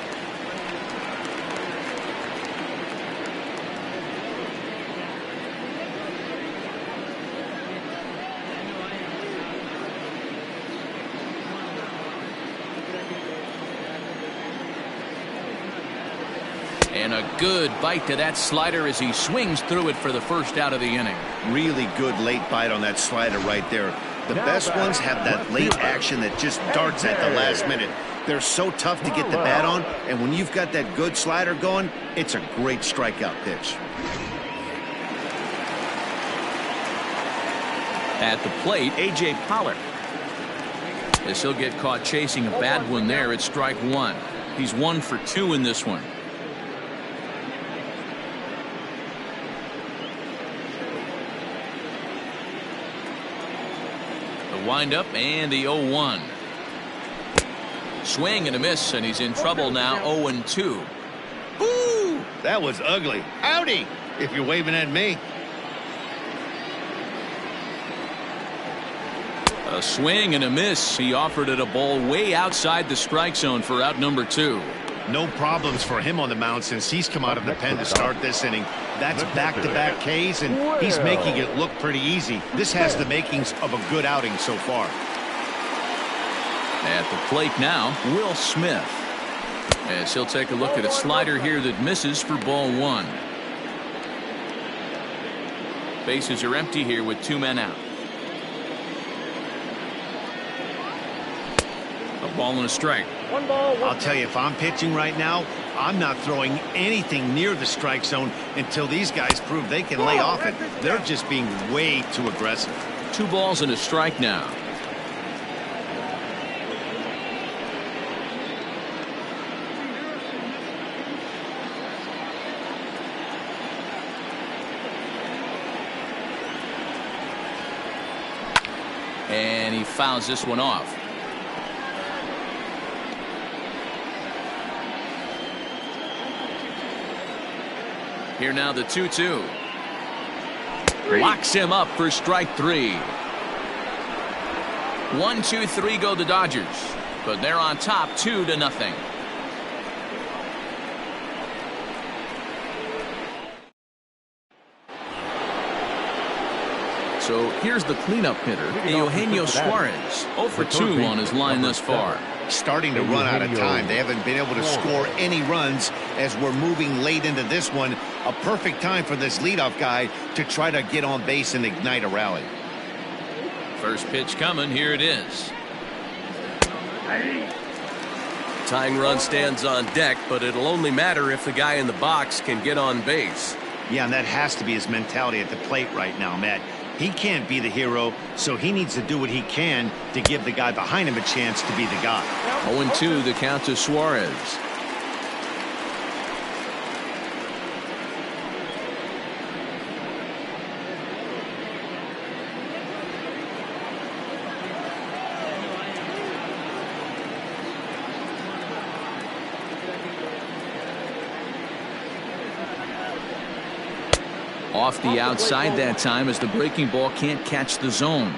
And a good bite to that slider as he swings through it for the first out of the inning. Really good late bite on that slider right there. The best ones have that late action that just darts at the last minute. They're so tough to get the bat on, and when you've got that good slider going, it's a great strikeout pitch. At the plate, A.J. Pollard. As he'll get caught chasing a bad one there at strike 1. He's 1 for 2 in this one. Windup and the 0-1. Swing and a miss, and he's in trouble now. 0-2. Ooh, that was ugly. Howdy, if you're waving at me. A swing and a miss. He offered it a ball way outside the strike zone for out number 2. No problems for him on the mound since he's come out of the pen to start this inning. That's back-to-back Ks, and he's making it look pretty easy. This has the makings of a good outing so far. At the plate now, Will Smith. As he'll take a look at a slider here that misses for ball 1. Bases are empty here with 2 men out. A ball and a strike. 1 ball, 1 I'll tell you, if I'm pitching right now, I'm not throwing anything near the strike zone until these guys prove they can lay off it. They're just being way too aggressive. 2 balls and a strike now. And he fouls this one off. Here now the 2-2. Locks him up for strike 3. 1-2-3 go the Dodgers, but they're on top 2-0. So here's the cleanup hitter, Eugenio Suarez. 0 for 2 on his line thus far. Starting to run out of time. They haven't been able to score any runs as we're moving late into this one. A perfect time for this leadoff guy to try to get on base and ignite a rally. First pitch coming. Here it is. Tying run stands on deck, but it'll only matter if the guy in the box can get on base. Yeah, and that has to be his mentality at the plate right now, Matt. He can't be the hero, so he needs to do what he can to give the guy behind him a chance to be the guy. 0-2 the count to Suarez. Off the outside that time as the breaking ball can't catch the zone.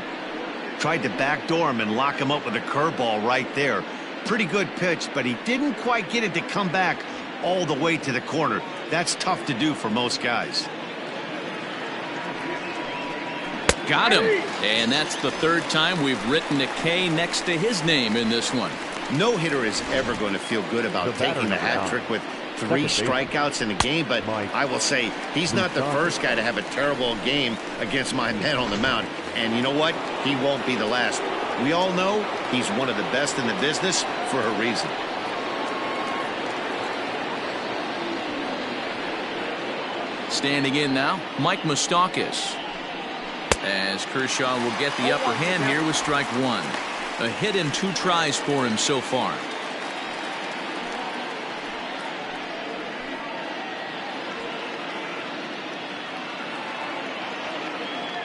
Tried to backdoor him and lock him up with a curveball right there. Pretty good pitch, but he didn't quite get it to come back all the way to the corner. That's tough to do for most guys. Got him. And that's the third time we've written a K next to his name in this one. No hitter is ever going to feel good about taking the hat trick with 3 strikeouts in a game, but I will say he's not the first guy to have a terrible game against my men on the mound. And you know what? He won't be the last. We all know he's one of the best in the business for a reason. Standing in now, Mike Moustakas. As Kershaw will get the upper hand here with strike 1. A hit and 2 tries for him so far.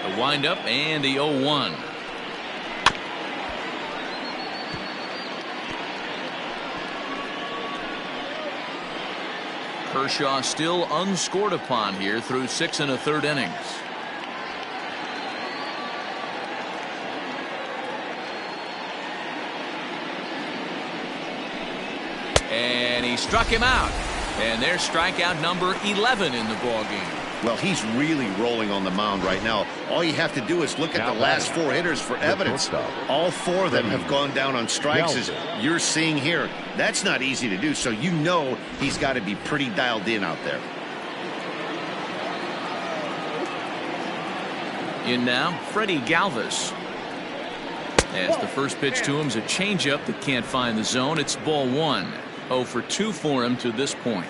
The windup and the 0-1. Kershaw still unscored upon here through 6 1/3 innings. And he struck him out. And there's strikeout number 11 in the ballgame. Well, he's really rolling on the mound right now. All you have to do is look at the last 4 hitters for evidence. All 4 of them have gone down on strikes, as you're seeing here. That's not easy to do, so you know he's got to be pretty dialed in out there. In now, Freddie Galvis. As the first pitch to him is a changeup that can't find the zone. It's ball 1. 0 for 2 for him to this point.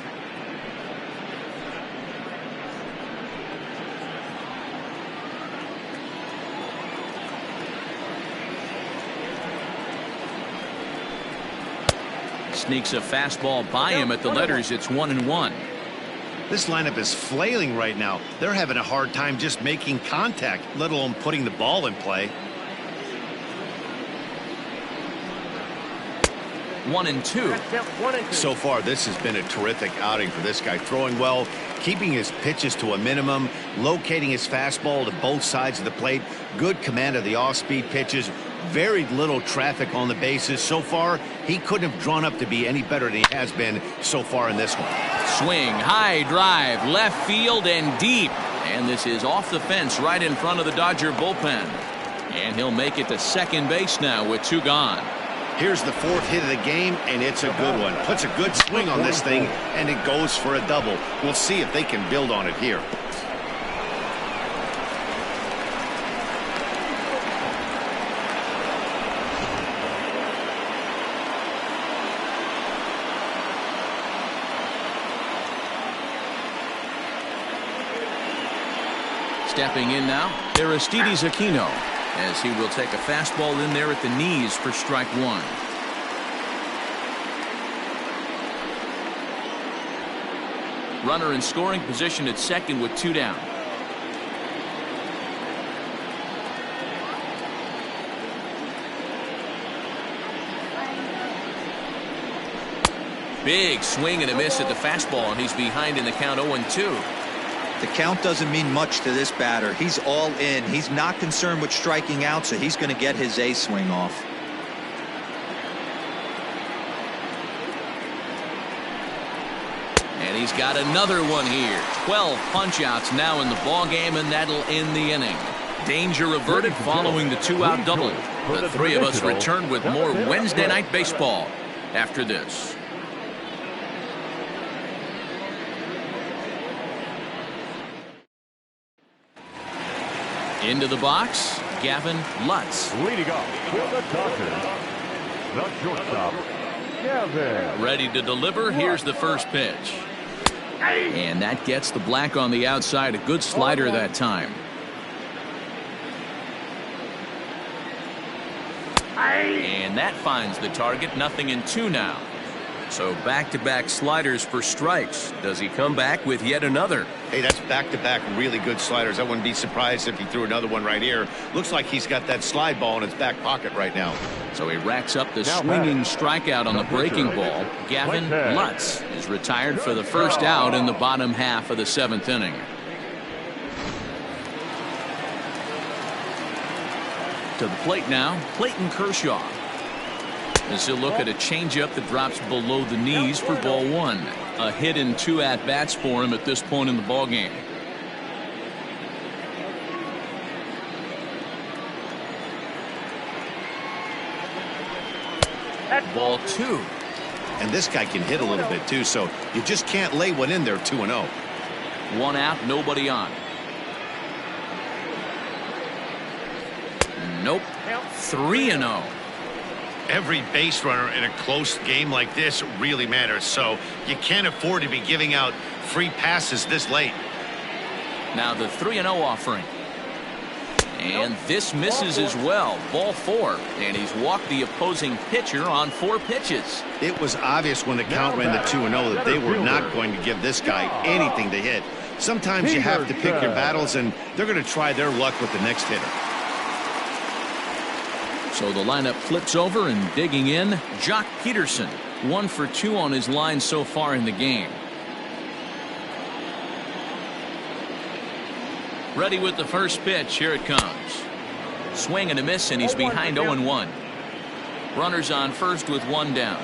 Sneaks a fastball by him at the letters. It's 1-1. This lineup is flailing right now. They're having a hard time just making contact, let alone putting the ball in play. 1-2. So far, this has been a terrific outing for this guy. Throwing well, keeping his pitches to a minimum, locating his fastball to both sides of the plate, good command of the off-speed pitches, very little traffic on the bases. So far, he couldn't have drawn up to be any better than he has been so far in this one. Swing, high drive, left field and deep. And this is off the fence right in front of the Dodger bullpen. And he'll make it to second base now with 2 gone. Here's the 4th hit of the game, and it's a good one. Puts a good swing on this thing, and it goes for a double. We'll see if they can build on it here. Stepping in now, Aristides Aquino, as he will take a fastball in there at the knees for strike 1. Runner in scoring position at second with 2 down. Big swing and a miss at the fastball, and he's behind in the count 0-2. The count doesn't mean much to this batter. He's all in. He's not concerned with striking out, so he's going to get his A swing off. And he's got another one here. 12 punch-outs now in the ballgame, and that'll end the inning. Danger averted following the 2-out double. The 3 of us return with more Wednesday Night Baseball after this. Into the box, Gavin Lutz. Leading off with the Dodgers, the shortstop, Gavin. Ready to deliver. Here's the first pitch. And that gets the black on the outside. A good slider that time. And that finds the target. 0-2 now. So back-to-back sliders for strikes. Does he come back with yet another? Hey, that's back-to-back really good sliders. I wouldn't be surprised if he threw another one right here. Looks like he's got that slide ball in his back pocket right now. So he racks up the swinging strikeout on the breaking ball. Gavin Lutz is retired for the first out in the bottom half of the 7th inning. To the plate now, Clayton Kershaw. As he'll look at a changeup that drops below the knees for ball one. A hit and 2 at-bats for him at this point in the ballgame. Ball 2. And this guy can hit a little bit too, so you just can't lay one in there 2-0. 1 out, nobody on. Nope. 3-0. Every base runner in a close game like this really matters, so you can't afford to be giving out free passes this late. Now the 3-0 offering. And this misses as well. Ball 4. And he's walked the opposing pitcher on 4 pitches. It was obvious when the count ran to 2-0 that they were not going to give this guy anything to hit. Sometimes you have to pick your battles, and they're going to try their luck with the next hitter. So the lineup flips over, and digging in, Jock Peterson. 1 for 2 on his line so far in the game. Ready with the first pitch. Here it comes. Swing and a miss, and he's behind 0-1. Runners on first with 1 down.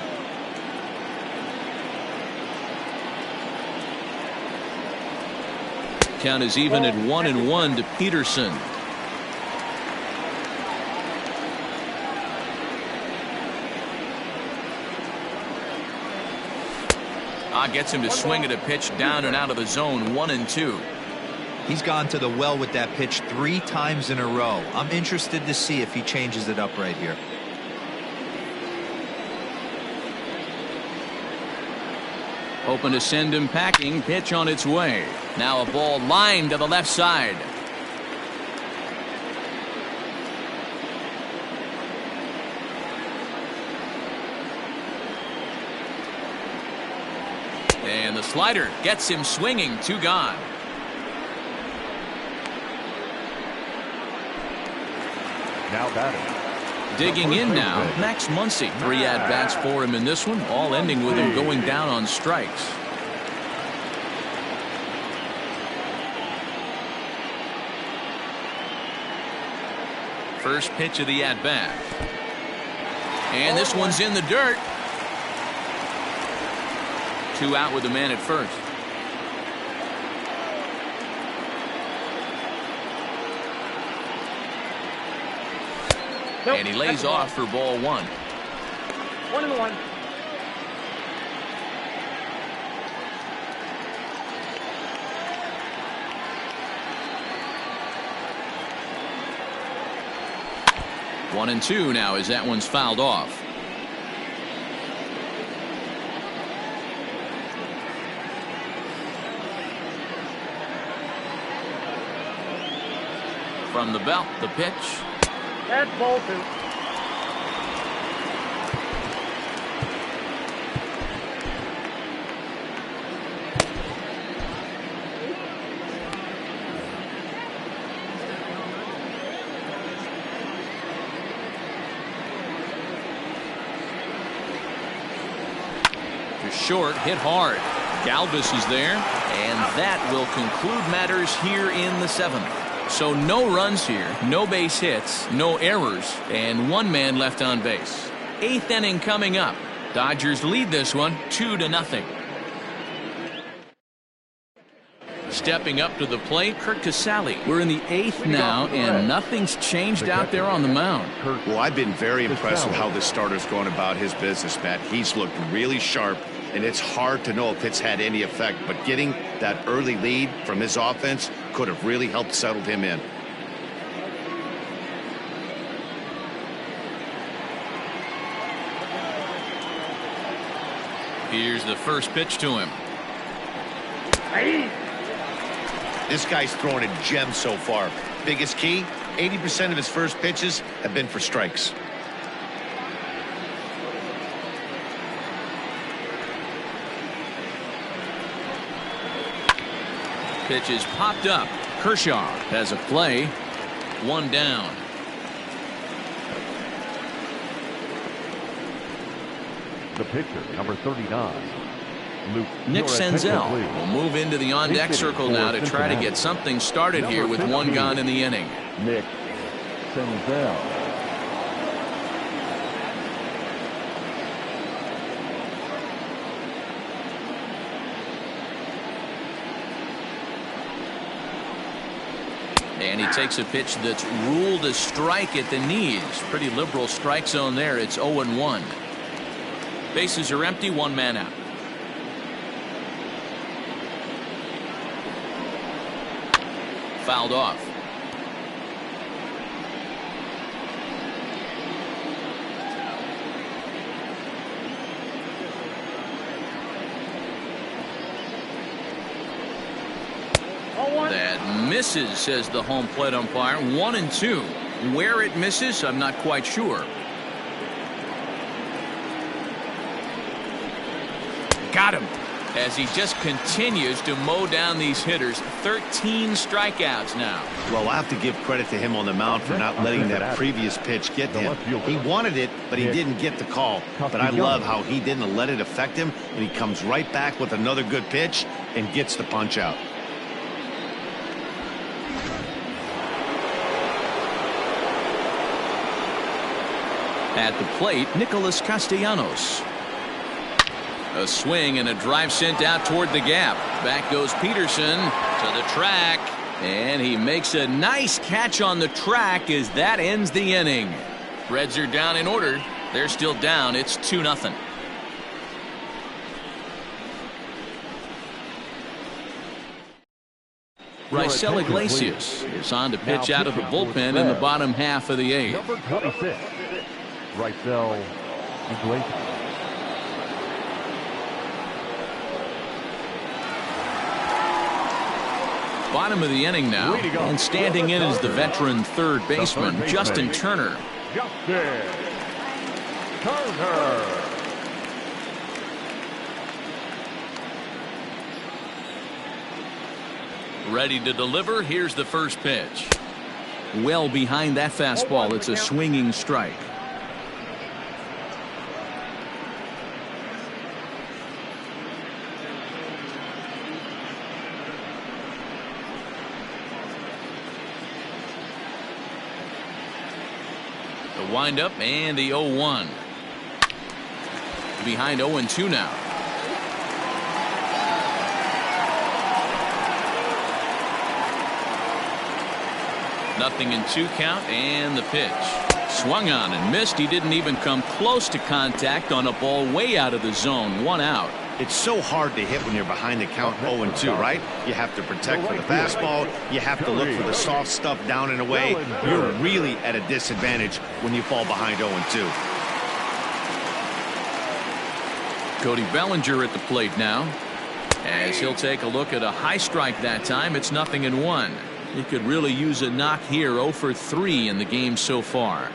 Count is even at 1-1 to Peterson. Gets him to swing at a pitch down and out of the zone. 1-2. He's gone to the well with that pitch 3 times in a row. I'm interested to see if he changes it up right here. Open to send him packing. Pitch on its way. Now a ball lined to the left side. And the slider gets him swinging. 2 gone. Now batting. Digging in now, Max Muncy. 3 at-bats for him in this one, all ending with him going down on strikes. First pitch of the at-bat. And this one's in the dirt. 2 out with the man at first. And he lays off for ball 1. 1-1. One and 2 now as that one's fouled off. From the belt, the pitch. That's ball 2. To short, hit hard. Galvis is there, and that will conclude matters here in the 7th. So no runs here, no base hits, no errors, and 1 man left on base. 8th inning coming up. Dodgers lead this one 2-0. Stepping up to the plate, Curt Casali. We're in the 8th now, and nothing's changed out there on the mound. Well, I've been very impressed with how this starter's going about his business, Matt. He's looked really sharp, and it's hard to know if it's had any effect, but getting that early lead from his offense could have really helped settle him in. Here's the first pitch to him. This guy's throwing a gem so far. Biggest key, 80% of his first pitches have been for strikes. Pitch is popped up. Kershaw has a play. 1 down. The pitcher, number 39. Nick Senzel will move into the on-deck circle now to try to get something started here with 1 gone in the inning. Nick Senzel. And he takes a pitch that's ruled a strike at the knees. Pretty liberal strike zone there. It's 0-1. Bases are empty, one man out. Fouled off. That misses, says the home plate umpire. 1-2. Where it misses, I'm not quite sure. Got him. As he just continues to mow down these hitters. 13 strikeouts now. Well, I have to give credit to him on the mound for not letting that previous pitch get to him. He wanted it, but he didn't get the call. But I love how he didn't let it affect him, and he comes right back with another good pitch and gets the punch out. At the plate, Nicholas Castellanos. A swing and a drive sent out toward the gap. Back goes Peterson to the track. And he makes a nice catch on the track as that ends the inning. Reds are down in order. They're still down. It's 2-0. Raisel Iglesias is on to pitch out of the bullpen in the bottom half of the eighth. Number 26, Raisel Iglesias. Bottom of the inning now, and standing in is the veteran third baseman, Justin Turner. Justin Turner. Ready to deliver. Here's the first pitch. Well behind that fastball. It's a swinging strike. The windup and the 0-1. Behind 0-2 now. Nothing in 2 count, and the pitch. Swung on and missed. He didn't even come close to contact on a ball way out of the zone. 1 out. It's so hard to hit when you're behind the count 0-2, right? You have to protect for the fastball. You have to look for the soft stuff down and away. You're really at a disadvantage when you fall behind 0-2. Cody Bellinger at the plate now. As he'll take a look at a high strike that time. It's 0-1. He could really use a knock here. 0 for 3 in the game so far.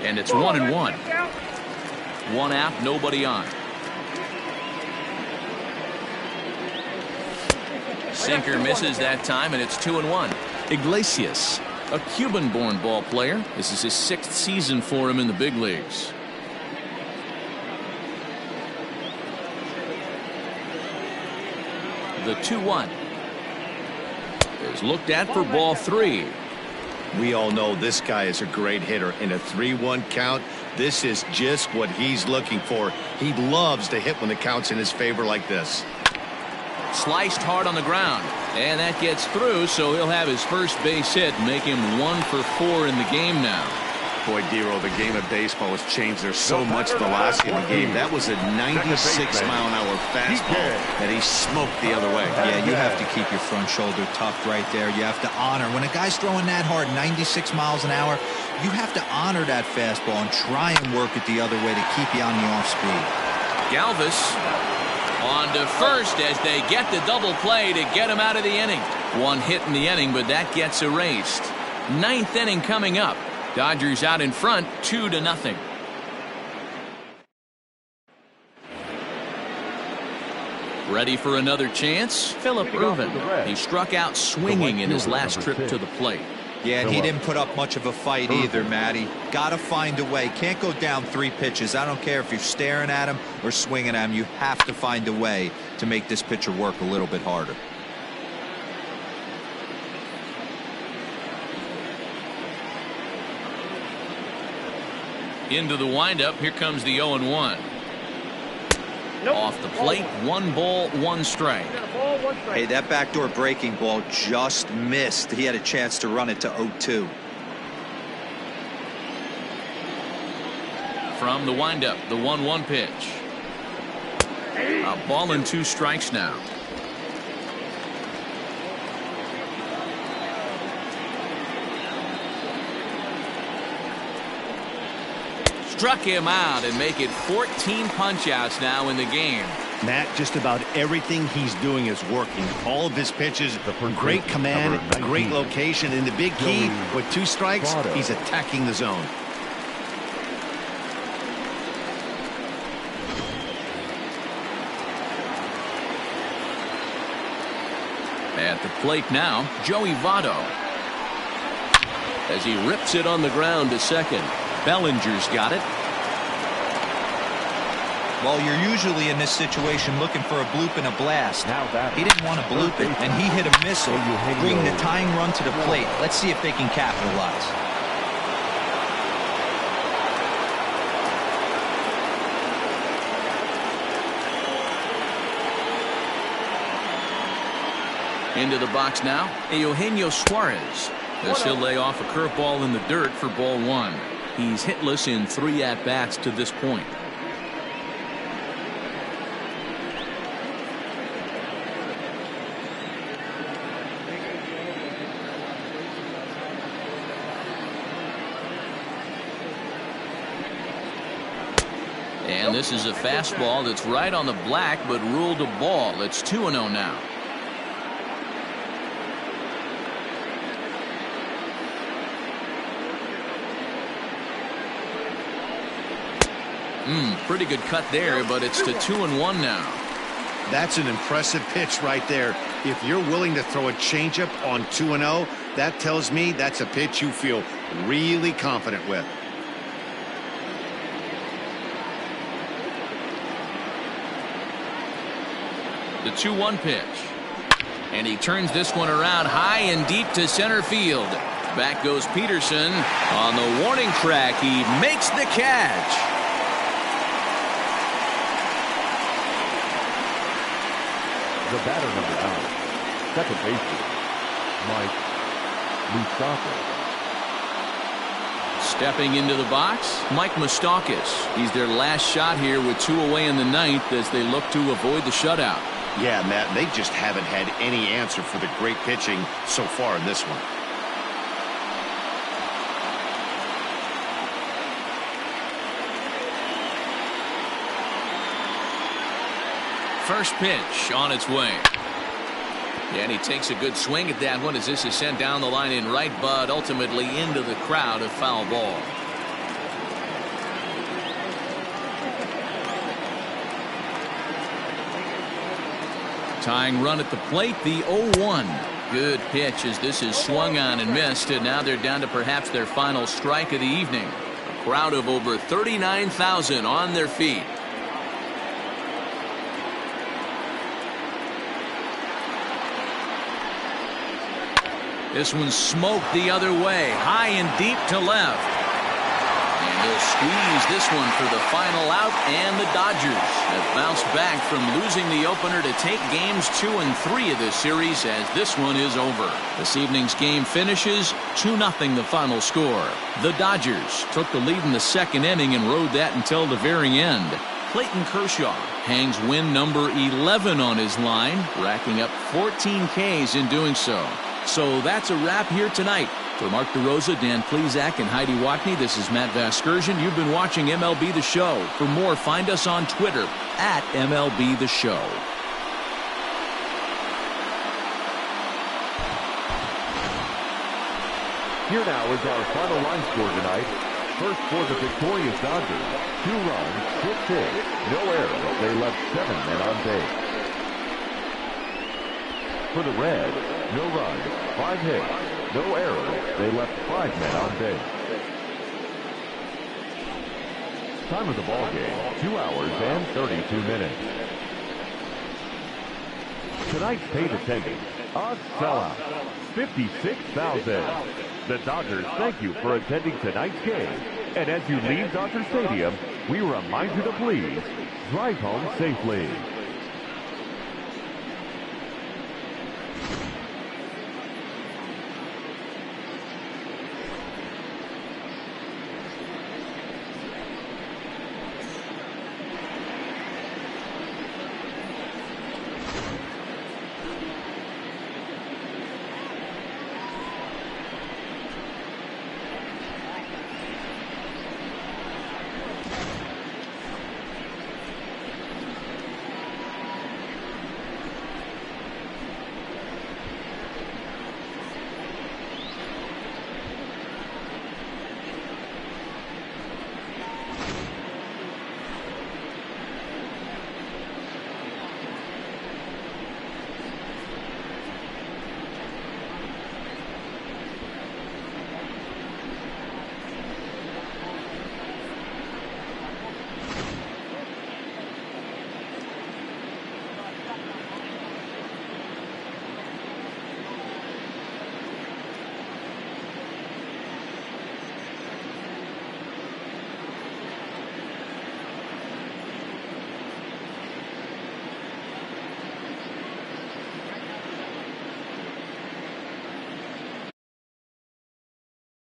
And it's 1-1. 1 out, nobody on. Sinker misses that time, and it's 2-1. Iglesias, a Cuban-born ball player. This is his 6th season for him in the big leagues. The 2-1 is looked at for ball 3. We all know this guy is a great hitter. In a 3-1 count, this is just what he's looking for. He loves to hit when the count's in his favor like this. Sliced hard on the ground, and that gets through, so he'll have his first base hit, make him 1 for 4 in the game now. Boy, Dero, the game of baseball has changed. There's so much velocity in the game. That was a 96-mile-an-hour fastball that he smoked the other way. Yeah, you have to keep your front shoulder tucked right there. You have to honor. When a guy's throwing that hard, 96 miles an hour, you have to honor that fastball and try and work it the other way to keep you on the off speed. Galvis on to first as they get the double play to get him out of the inning. 1 hit in the inning, but that gets erased. 9th inning coming up. Dodgers out in front, 2-0. Ready for another chance? Phillip Ervin. He struck out swinging in his last trip to the plate. Yeah, and he didn't put up much of a fight either, Matty. Got to find a way. Can't go down 3 pitches. I don't care if you're staring at him or swinging at him. You have to find a way to make this pitcher work a little bit harder. Into the windup. Here comes the 0-1. Nope. Off the plate, 1 ball, 1 strike. Hey, that backdoor breaking ball just missed. He had a chance to run it to 0-2. From the windup, the 1-1 pitch. A ball and 2 strikes now. Struck him out and make it 14 punch-outs now in the game. Matt, just about everything he's doing is working. All of his pitches, great command, great location, and the big key, with 2 strikes, he's attacking the zone. At the plate now, Joey Votto. As he rips it on the ground to second. Bellinger's got it. Well, you're usually in this situation looking for a bloop and a blast. He didn't want to bloop it, and he hit a missile, bringing the tying run to the plate. Let's see if they can capitalize. Into the box now, Eugenio Suarez. As he'll lay off a curveball in the dirt for ball 1. He's hitless in 3 at-bats to this point. And this is a fastball that's right on the black, but ruled a ball. It's 2-0 now. Pretty good cut there, but it's to 2-1 now. That's an impressive pitch right there. If you're willing to throw a changeup on 2-0, that tells me that's a pitch you feel really confident with. The 2-1 pitch. And he turns this one around high and deep to center field. Back goes Peterson. On the warning track, he makes the catch. The batter, number 9, second baseman, Mike Moustakas. Stepping into the box, Mike Moustakas. He's their last shot here with 2 away in the 9th as they look to avoid the shutout. Yeah, Matt, they just haven't had any answer for the great pitching so far in this one. First pitch on its way. And he takes a good swing at that one as this is sent down the line in right, but ultimately into the crowd, a foul ball. Tying run at the plate, the 0-1. Good pitch as this is swung on and missed, and now they're down to perhaps their final strike of the evening. A crowd of over 39,000 on their feet. This one smoked the other way, high and deep to left. And he'll squeeze this one for the final out, and the Dodgers have bounced back from losing the opener to take games 2 and 3 of this series as this one is over. This evening's game finishes 2-0 the final score. The Dodgers took the lead in the 2nd inning and rode that until the very end. Clayton Kershaw hangs win number 11 on his line, racking up 14 Ks in doing so. So that's a wrap here tonight. For Mark DeRosa, Dan Plesac, and Heidi Watney, this is Matt Vasgersian. You've been watching MLB The Show. For more, find us on Twitter at MLB The Show. Here now is our final line score tonight. First for the victorious Dodgers, 2 runs, 6 hits, no errors. They left 7 men on base. For the Reds, no runs, 5 hits, no errors. They left 5 men on base. Time of the ball game, 2 hours and 32 minutes. Tonight's paid attendance, a sellout, 56,000. The Dodgers thank you for attending tonight's game And as you leave Dodger Stadium, we remind you to please drive home safely.